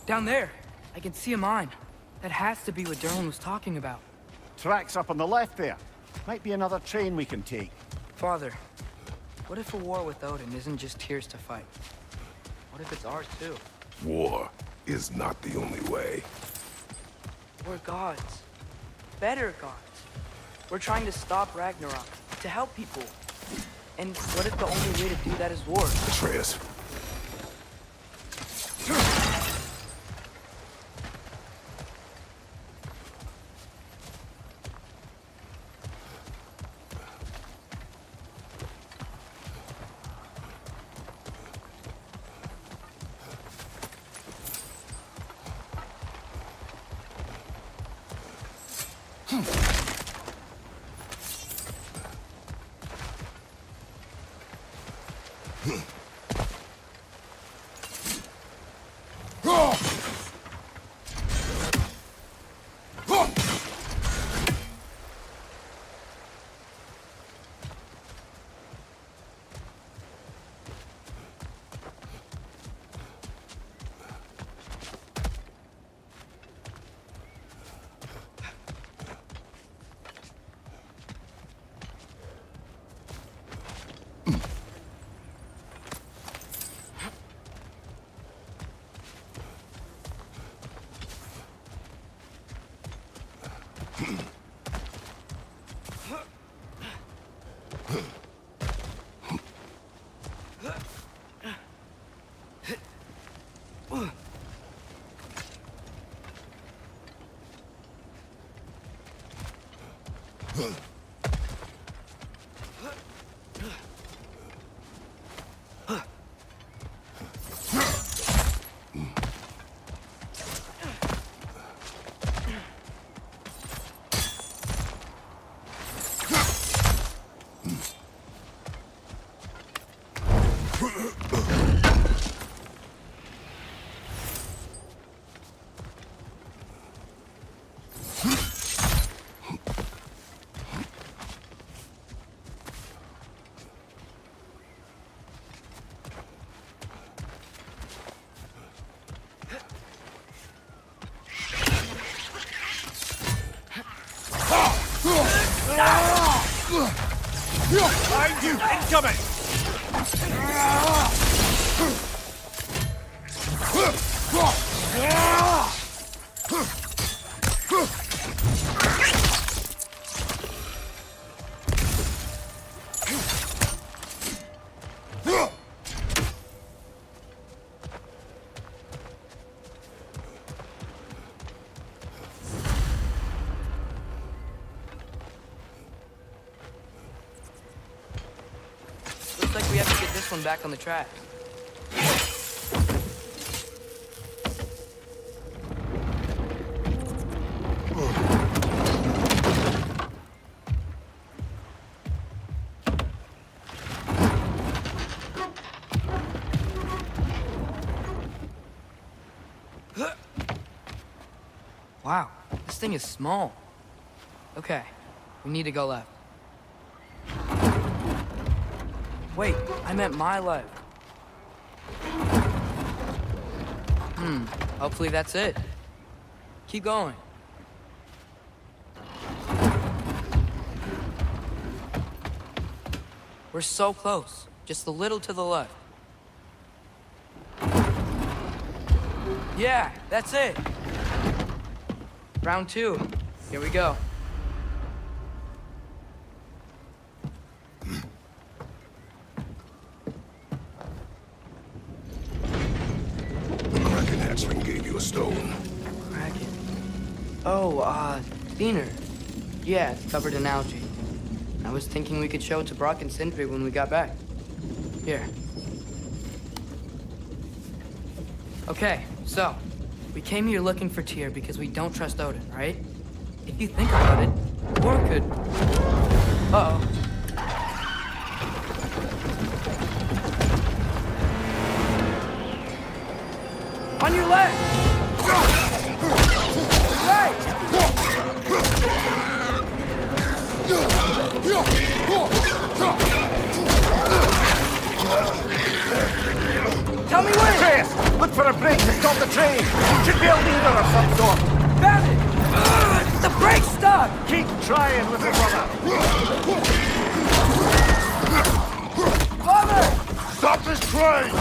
Speaker 1: Down there. I can see a mine. That has to be what Derlin was talking about.
Speaker 3: Tracks up on the left there. Might be another train we can take.
Speaker 1: Father, what if a war with Odin isn't just Tyr's to fight? What if it's ours too?
Speaker 4: War is not the only way.
Speaker 1: We're gods. Better gods. We're trying to stop Ragnarok, to help people. And what if the only way to do that is war?
Speaker 4: Atreus.
Speaker 3: Behind you! Incoming!
Speaker 1: Looks like we have to get this one back on the track. Wow, this thing is small. Okay, we need to go left. Wait, I meant my left. Hopefully that's it. Keep going. We're so close, just a little to the left. Yeah, that's it. Round 2. Here we go.
Speaker 4: The Kraken hatchling gave you a stone.
Speaker 1: Kraken. Oh, Diener. Yeah, it's covered in algae. I was thinking we could show it to Brock and Sindri when we got back. Here. Okay, so, we came here looking for Tyr because we don't trust Odin, right? If you think about it, Thor could... Uh-oh. On your left! Right! Tell me where!
Speaker 3: Atreus! Look for a break to stop the train! Should be a leader of some sort!
Speaker 1: Found it! The brake's stuck!
Speaker 3: Keep trying with it, brother!
Speaker 1: Father!
Speaker 4: Stop this train!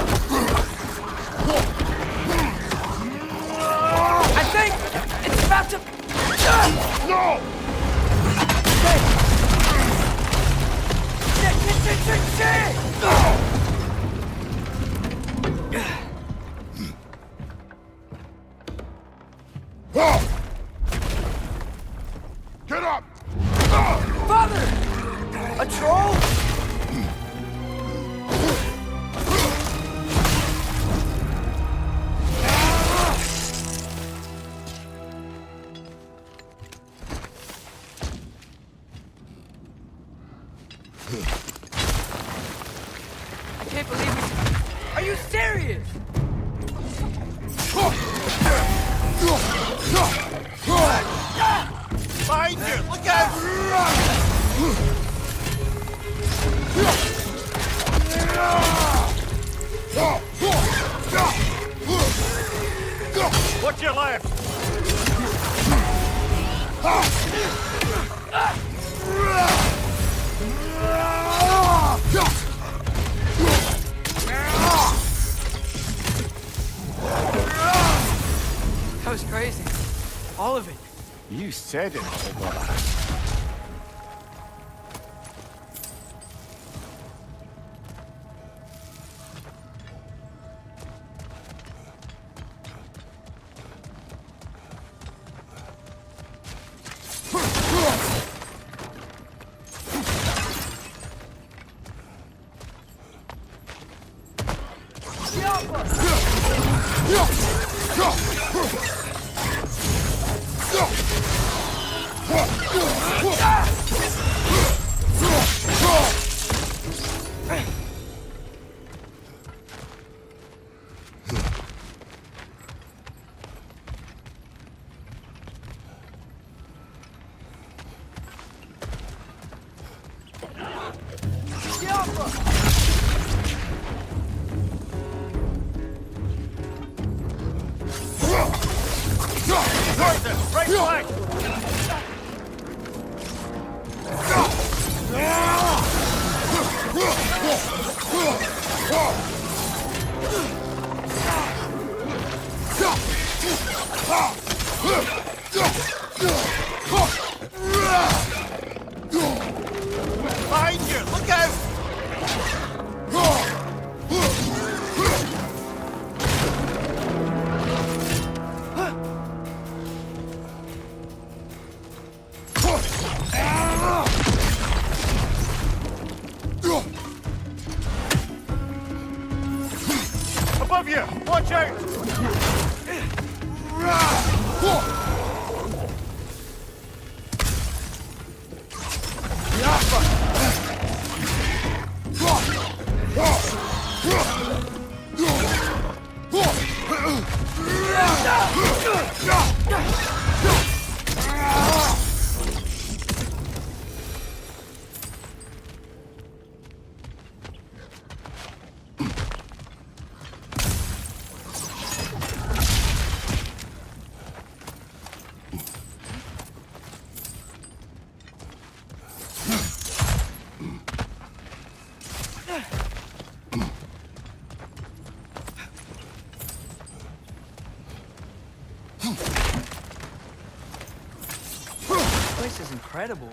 Speaker 1: I think it's about to...
Speaker 4: No!
Speaker 1: Shit!
Speaker 4: Get up!
Speaker 1: Father! A troll? I can't believe it. Are you serious?
Speaker 3: Behind you! Look out! Watch your left!
Speaker 1: That was crazy. All of it.
Speaker 3: You said it, brother. Right flank! Behind you! Look out! Above you! Watch out!
Speaker 1: This place is incredible.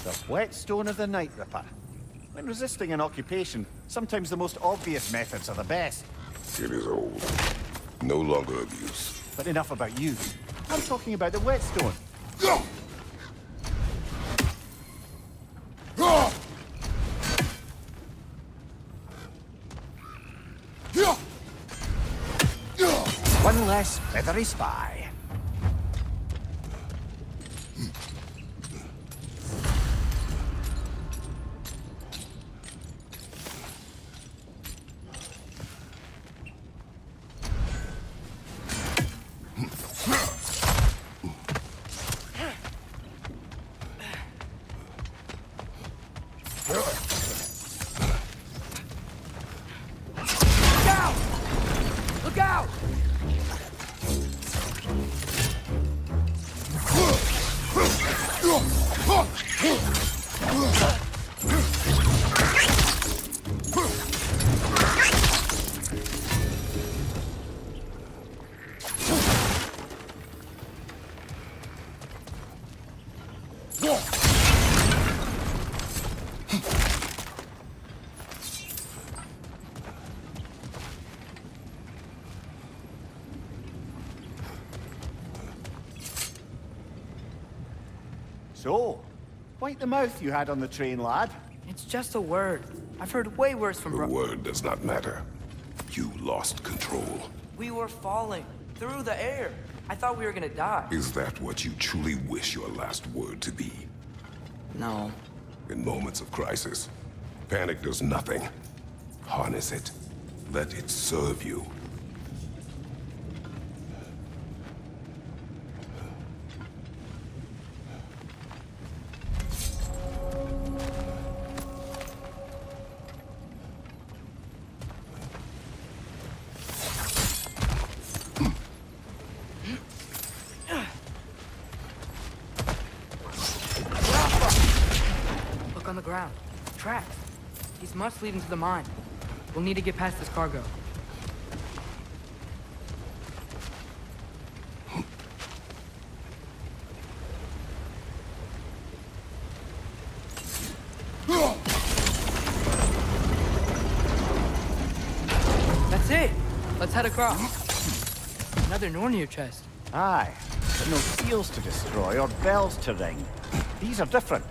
Speaker 3: The whetstone of the Night Ripper. When resisting an occupation, sometimes the most obvious methods are the best.
Speaker 4: It is old. No longer of use.
Speaker 3: But enough about you. I'm talking about the whetstone. One less feathery spy.
Speaker 1: Look out!
Speaker 3: So, wipe the mouth you had on the train, lad.
Speaker 1: It's just a word. I've heard way worse from
Speaker 4: The word does not matter. You lost control.
Speaker 1: We were falling through the air. I thought we were gonna die.
Speaker 4: Is that what you truly wish your last word to be?
Speaker 1: No.
Speaker 4: In moments of crisis, panic does nothing. Harness it. Let it serve you.
Speaker 1: Look on the ground. Tracks. These must lead into the mine. We'll need to get past this cargo. That's it. Let's head across. Another Nornir chest.
Speaker 3: Aye, but no seals to destroy or bells to ring. These are different.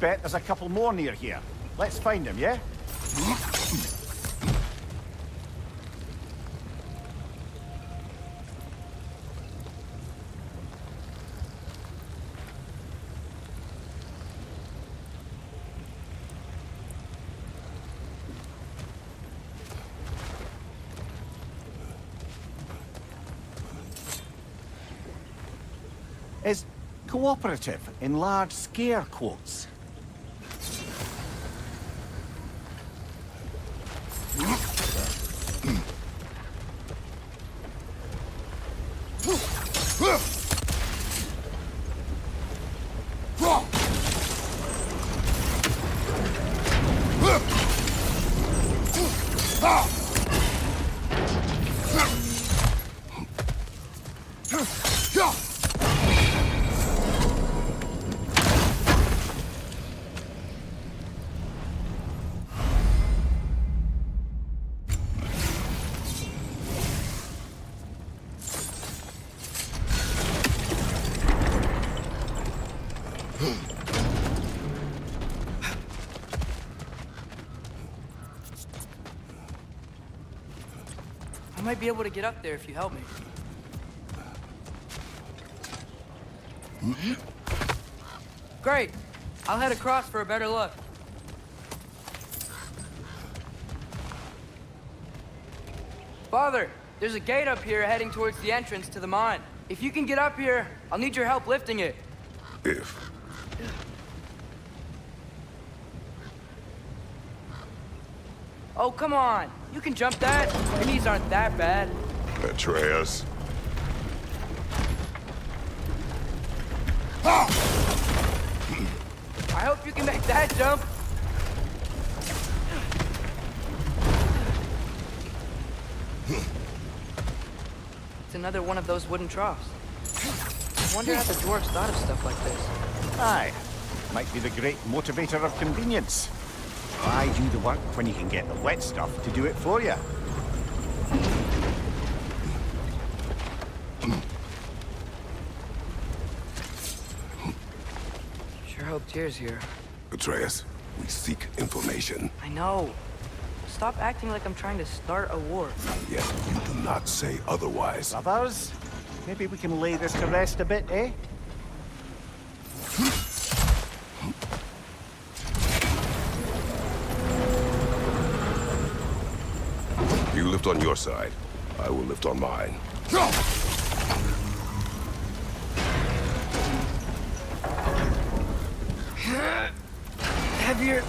Speaker 3: bet there's a couple more near here. Let's find them, yeah? Is cooperative in large scare quotes.
Speaker 1: I might be able to get up there if you help me. Great. I'll head across for a better look. Father, there's a gate up here heading towards the entrance to the mine. If you can get up here, I'll need your help lifting it.
Speaker 4: If.
Speaker 1: Oh, come on. You can jump that. Your knees aren't that bad.
Speaker 4: Atreus.
Speaker 1: I hope you can make that jump. It's another one of those wooden troughs. I wonder how the dwarves thought of stuff like this.
Speaker 3: Aye. Might be the great motivator of convenience. Why do the work when you can get the wet stuff to do it for you?
Speaker 1: Sure hope Tyr's here.
Speaker 4: Atreus, we seek information.
Speaker 1: I know. Stop acting like I'm trying to start a war.
Speaker 4: Yet you do not say otherwise.
Speaker 3: Brothers, maybe we can lay this to rest a bit, eh?
Speaker 4: You lift on your side. I will lift on mine.
Speaker 1: Heavier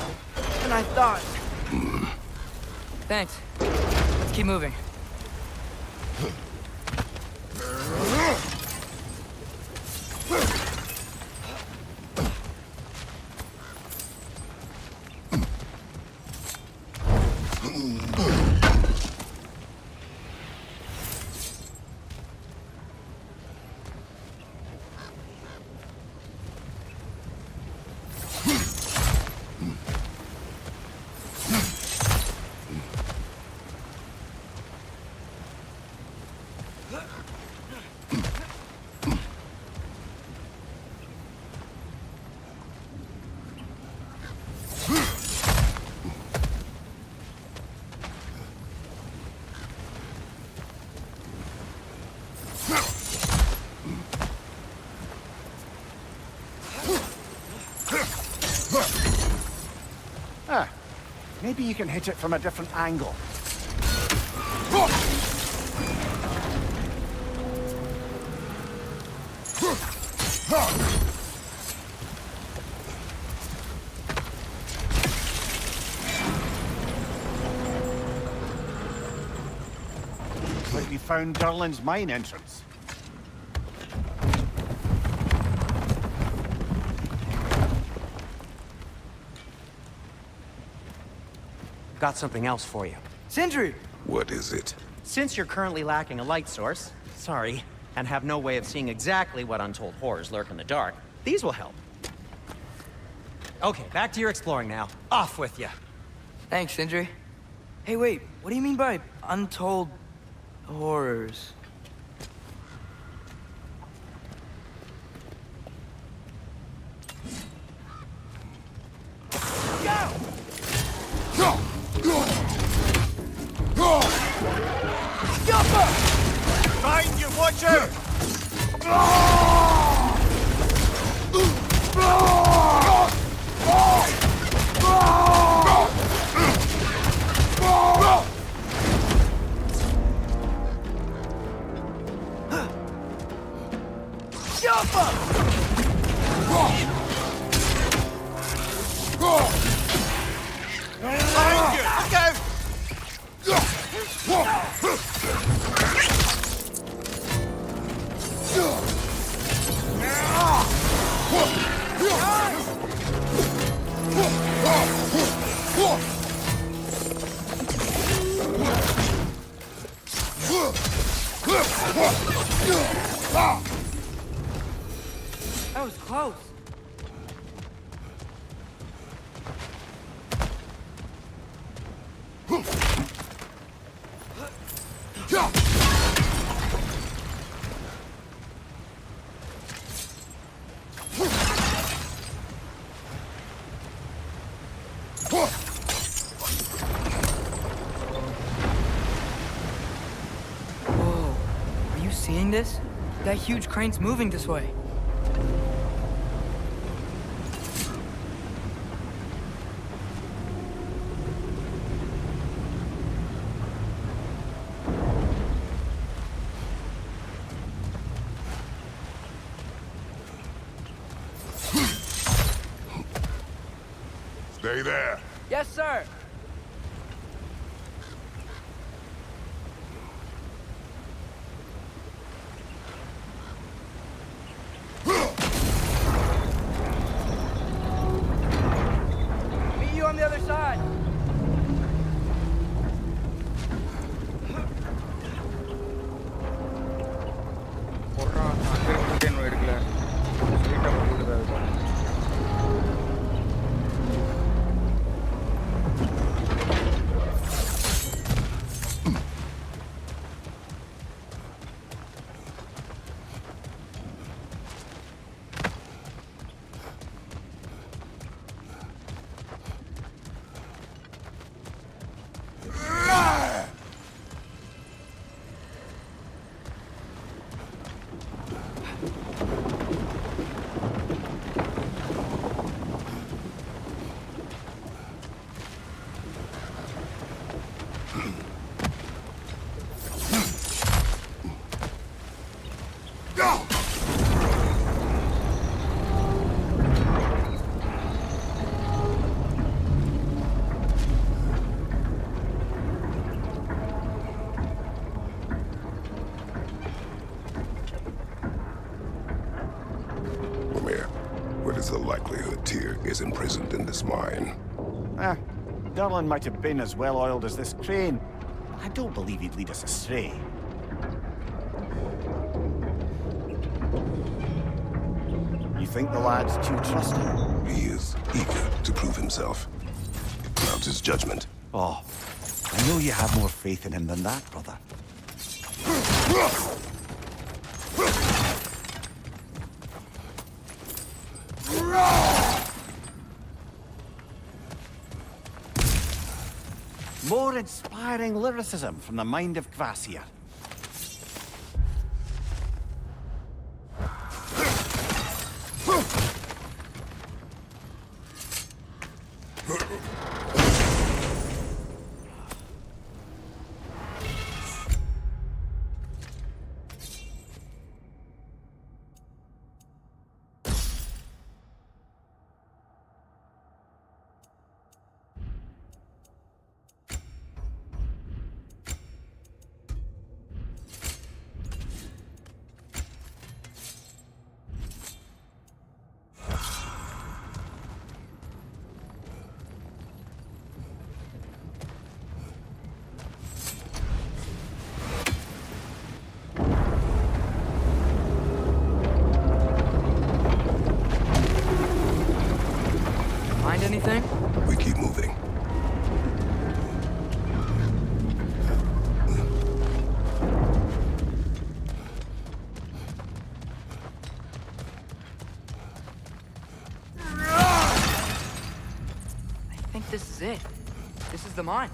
Speaker 1: than I thought. Thanks. Let's keep moving.
Speaker 3: Maybe you can hit it from a different angle. Looks like we found Durlin's mine entrance.
Speaker 5: Got something else for you.
Speaker 1: Sindri!
Speaker 4: What is it?
Speaker 5: Since you're currently lacking a light source, sorry, and have no way of seeing exactly what untold horrors lurk in the dark, these will help. Okay, back to your exploring now. Off with you.
Speaker 1: Thanks, Sindri. Hey, wait. What do you mean by untold horrors?
Speaker 3: Find you, watch out! Find you! Look out!
Speaker 1: That was close. Whoa, are you seeing this? That huge crane's moving this way.
Speaker 4: Stay there.
Speaker 1: Yes, sir. Meet you on the other side.
Speaker 2: போடுறான் அங்கே வந்துட்டு என்ன எடுக்கல ஸ்ட்ரெயிட்டாக போட்டுட்டு இருக்கும்.
Speaker 4: What is the likelihood Tyr is imprisoned in this mine?
Speaker 3: Durlin might have been as well oiled as this crane. I don't believe he'd lead us astray. You think the lad's too trusting?
Speaker 4: He is eager to prove himself. It clouds his judgment.
Speaker 3: Oh, I know you have more faith in him than that, brother. More inspiring lyricism from the mind of Kvasir.
Speaker 1: This is the mine.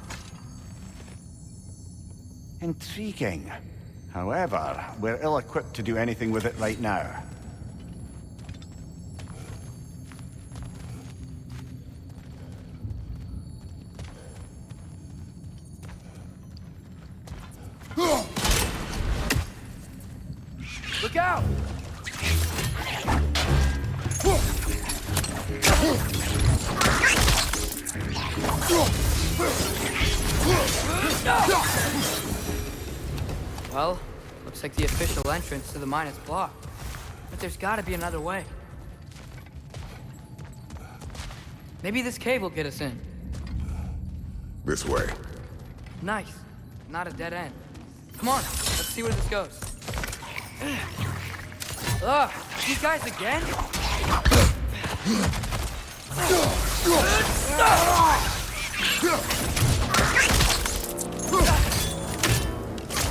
Speaker 3: Intriguing. However, we're ill-equipped to do anything with it right now.
Speaker 1: Look out! Well, looks like the official entrance to the mine is blocked. But there's gotta be another way. Maybe this cave will get us in.
Speaker 4: This way.
Speaker 1: Nice. Not a dead end. Come on, let's see where this goes. Ugh, these guys again?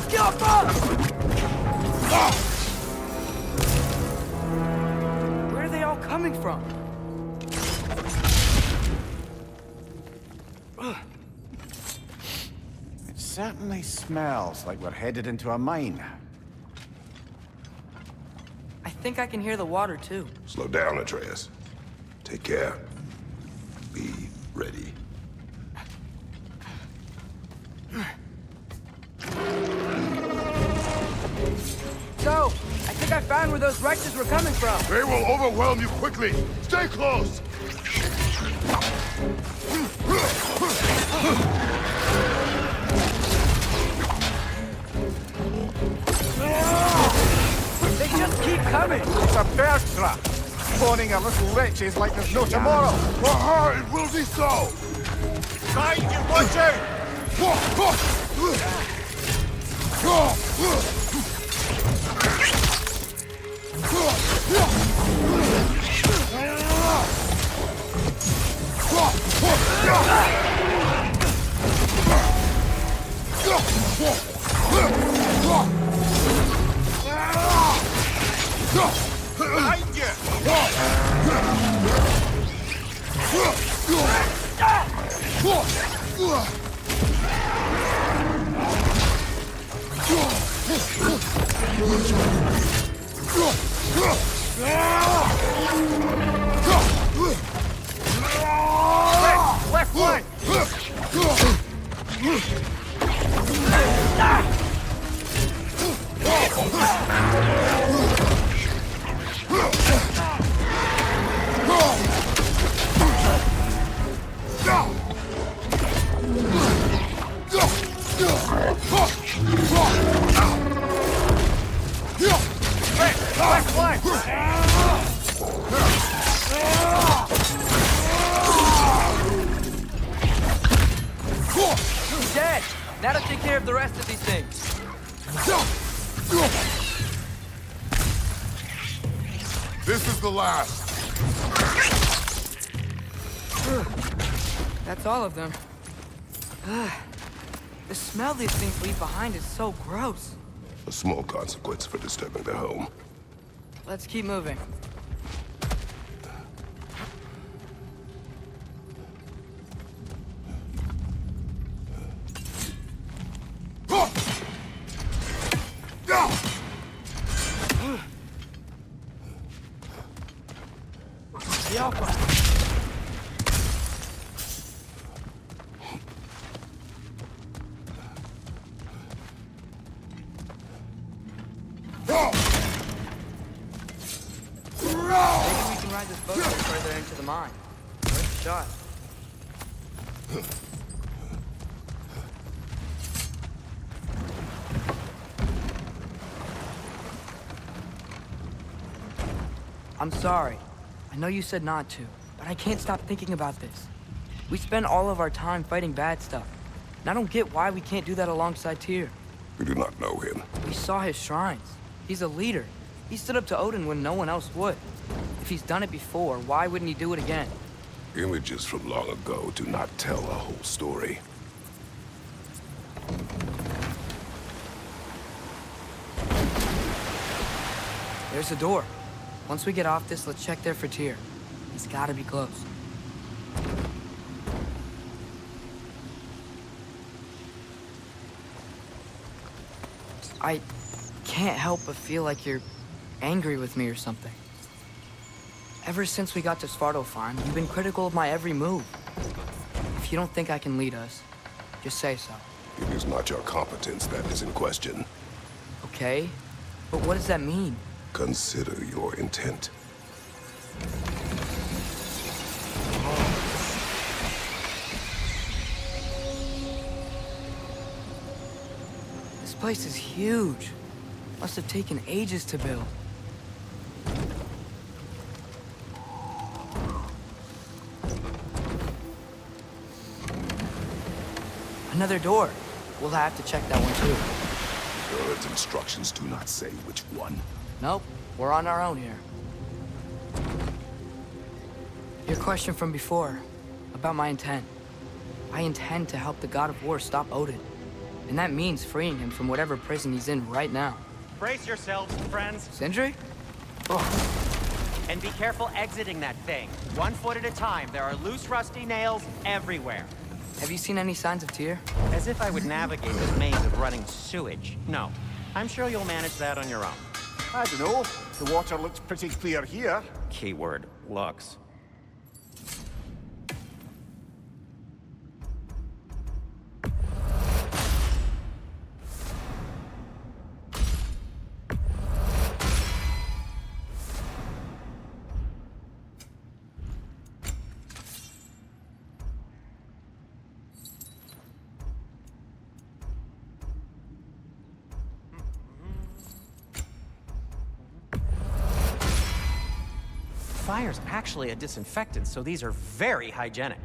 Speaker 1: Get up! Where are they all coming from?
Speaker 3: It certainly smells like we're headed into a mine.
Speaker 1: I think I can hear the water too.
Speaker 4: Slow down, Atreus. Take care. Be ready.
Speaker 1: So, I think I found where those wretches were coming from.
Speaker 4: They will overwhelm you quickly. Stay close.
Speaker 1: They just keep coming.
Speaker 3: It's a bear trap. Spawning our little wretches like there's no tomorrow.
Speaker 4: Aha, it will be so.
Speaker 3: Behind you, watch out! Behind you! Left flank! Left flank!
Speaker 1: He's dead. That'll take care of the rest of these things.
Speaker 4: This is the last.
Speaker 1: That's all of them. The smell these things leave behind is so gross.
Speaker 4: A small consequence for disturbing their home.
Speaker 1: Let's keep moving. The Alpha. Maybe we can ride this boat further into the mine. Worth a shot. I'm sorry. I know you said not to, but I can't stop thinking about this. We spend all of our time fighting bad stuff, and I don't get why we can't do that alongside Tyr.
Speaker 4: We do not know him.
Speaker 1: We saw his shrines. He's a leader. He stood up to Odin when no one else would. If he's done it before, why wouldn't he do it again?
Speaker 4: Images from long ago do not tell a whole story.
Speaker 1: There's a door. Once we get off this, let's check there for Tyr. He's gotta be close. I can't help but feel like you're angry with me or something. Ever since we got to Svartalfheim, Farm, you've been critical of my every move. If you don't think I can lead us, just say so.
Speaker 4: It is not your competence that is in question.
Speaker 1: Okay? But what does that mean?
Speaker 4: Consider your intent.
Speaker 1: This place is huge. Must have taken ages to build. Another door. We'll have to check that one too.
Speaker 4: Bird's instructions do not say which one.
Speaker 1: Nope, we're on our own here. Your question from before, about my intent. I intend to help the God of War stop Odin. And that means freeing him from whatever prison he's in right now.
Speaker 5: Brace yourselves, friends,
Speaker 1: Sindri?
Speaker 5: and be careful exiting that thing. 1 foot at a time. There are loose, rusty nails everywhere.
Speaker 1: Have you seen any signs of Tyr?
Speaker 5: As if I would navigate this maze of running sewage. No. I'm sure you'll manage that on your own.
Speaker 3: I don't know. The water looks pretty clear here.
Speaker 5: Keyword, looks. Fire's actually a disinfectant, so these are very hygienic.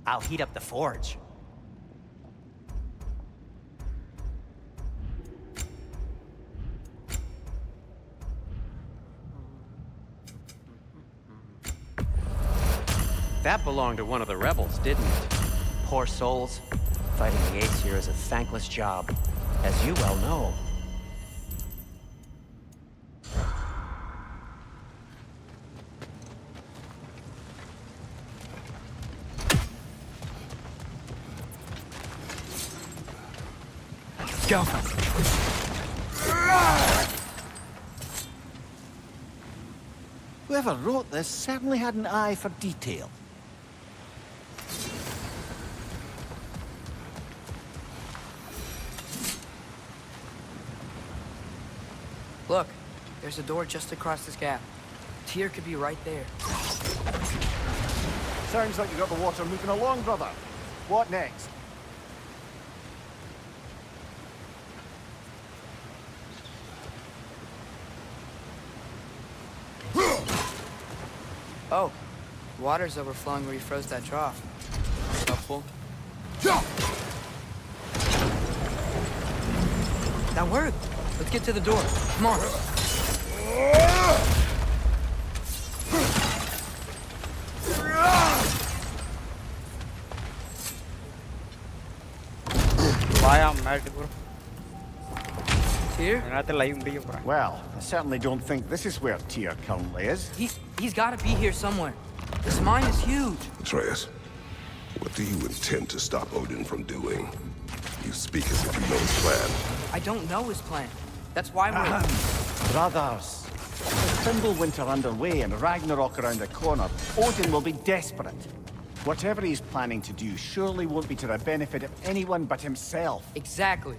Speaker 5: I'll heat up the forge. That belonged to one of the rebels, didn't it? Poor souls. Fighting the Aesir is a thankless job, as you well know.
Speaker 1: Go.
Speaker 3: Whoever wrote this certainly had an eye for detail.
Speaker 1: Look, there's a door just across this gap. Tyr could be right there.
Speaker 3: Sounds like you got the water moving along, brother. What next?
Speaker 1: Oh, water's overflowing where you froze that trough. Helpful. That worked. Let's get to the door. Come on. Tyr?
Speaker 3: Well, I certainly don't think this is where Tyr currently is.
Speaker 1: He's got to be here somewhere. This mine is huge.
Speaker 4: Atreus, what do you intend to stop Odin from doing? You speak as if you know his plan.
Speaker 1: I don't know his plan. That's why we're...
Speaker 3: Brothers, with Fimbulwinter underway and Ragnarok around the corner, Odin will be desperate. Whatever he's planning to do surely won't be to the benefit of anyone but himself.
Speaker 1: Exactly.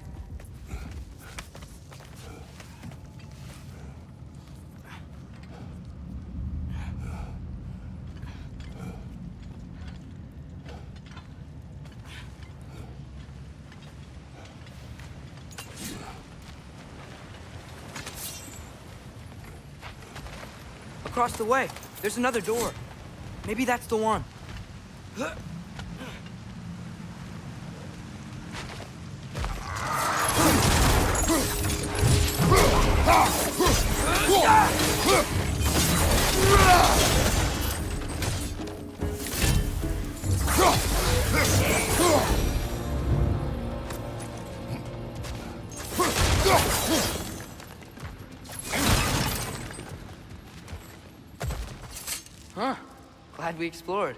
Speaker 1: Across the way, there's another door. Maybe that's the one. Huh. Glad we explored.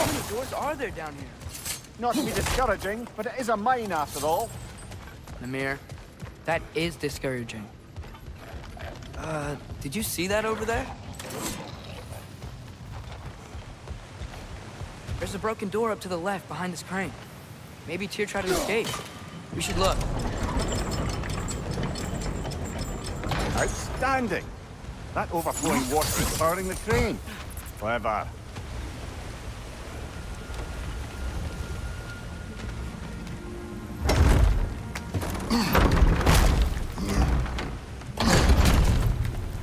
Speaker 1: How many doors are there down here?
Speaker 3: Not to be discouraging, but it is a mine after all.
Speaker 1: Namir, that is discouraging. Did you see that over there? There's a broken door up to the left behind this crane. Maybe Tyr tried to escape. We should look.
Speaker 3: Outstanding. That overflowing water is powering the crane. Clever.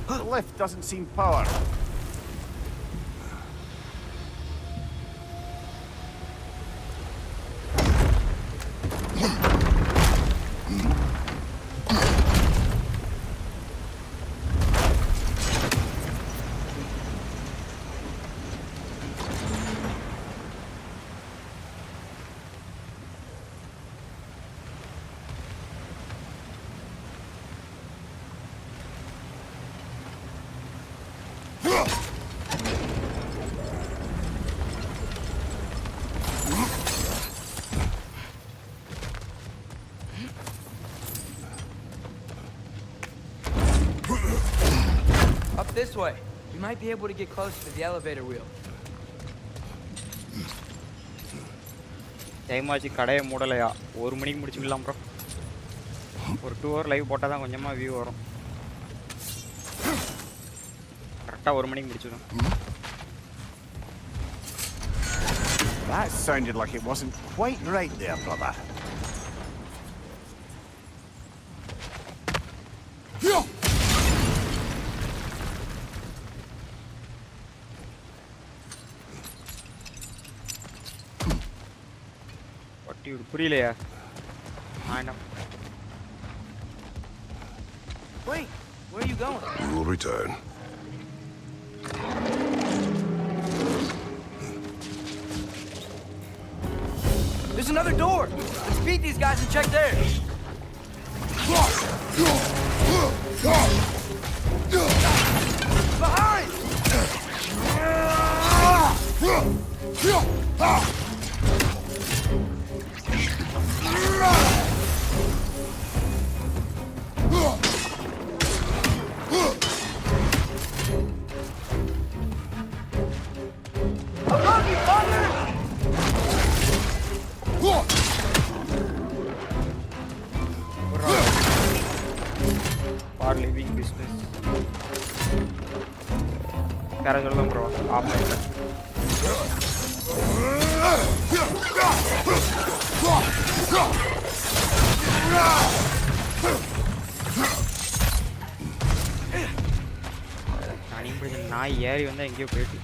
Speaker 3: The lift doesn't seem powered.
Speaker 1: Up this way. We might be able to get closer to the elevator wheel.
Speaker 2: Time ஆச்சு, கடையை மூடலையா? 1 மணிக்கு முடிச்சுக்கலாம் bro. ஒரு 2 hour live போட்டால் தான் கொஞ்சமாக view வரும். கரெக்டாக 1 மணிக்கு முடிச்சிடும்.
Speaker 3: That sounded like it wasn't quite right there, brother.
Speaker 2: புரியலையா? ஆனா
Speaker 1: Wait, where are you going?
Speaker 4: We will return.
Speaker 1: There's another door. Let's beat these guys and check theirs. Behind! Above you, father!
Speaker 2: For living business. Cara சொல்லுங்க bro. Offline. நாய் ஏறி வந்தா எங்கேயோ போயிட்டு.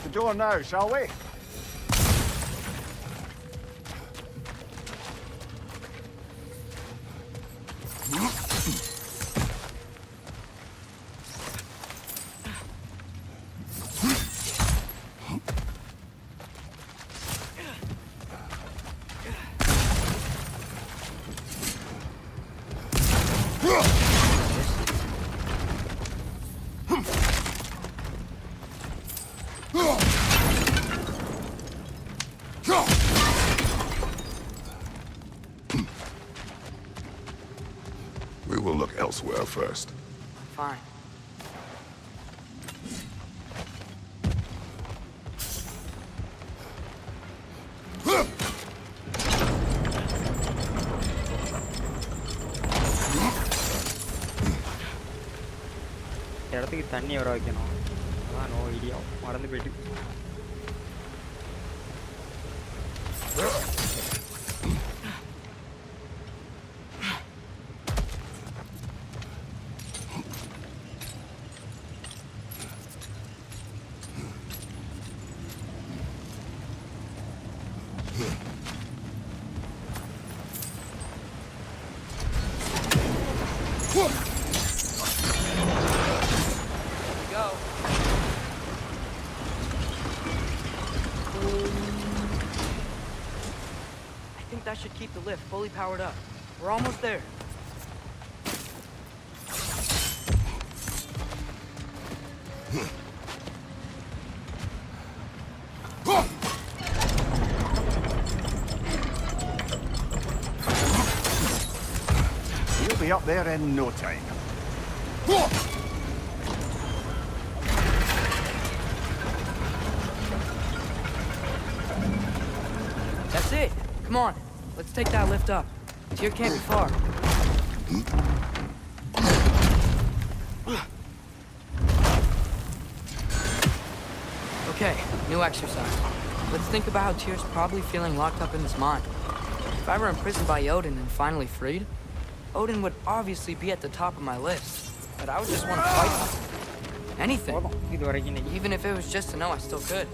Speaker 3: The door now, shall we?
Speaker 4: look elsewhere first.
Speaker 1: Fine.
Speaker 2: இடத்துக்கு தண்ணி வர வைக்கணும். அதான் நோ ஐடியா, மறந்து போயிட்டு.
Speaker 1: That should keep the lift fully powered up. We're almost there.
Speaker 3: You'll be up there in no time.
Speaker 1: That's it. Come on. Let's take that lift up. Tyr can't be far. Okay, new exercise. Let's think about how Tyr's probably feeling locked up in his mind. If I were imprisoned by Odin and finally freed, Odin would obviously be at the top of my list. But I would just want to fight him. Anything.
Speaker 2: இது வரைக்கும்
Speaker 1: Even if it was just to know I still could.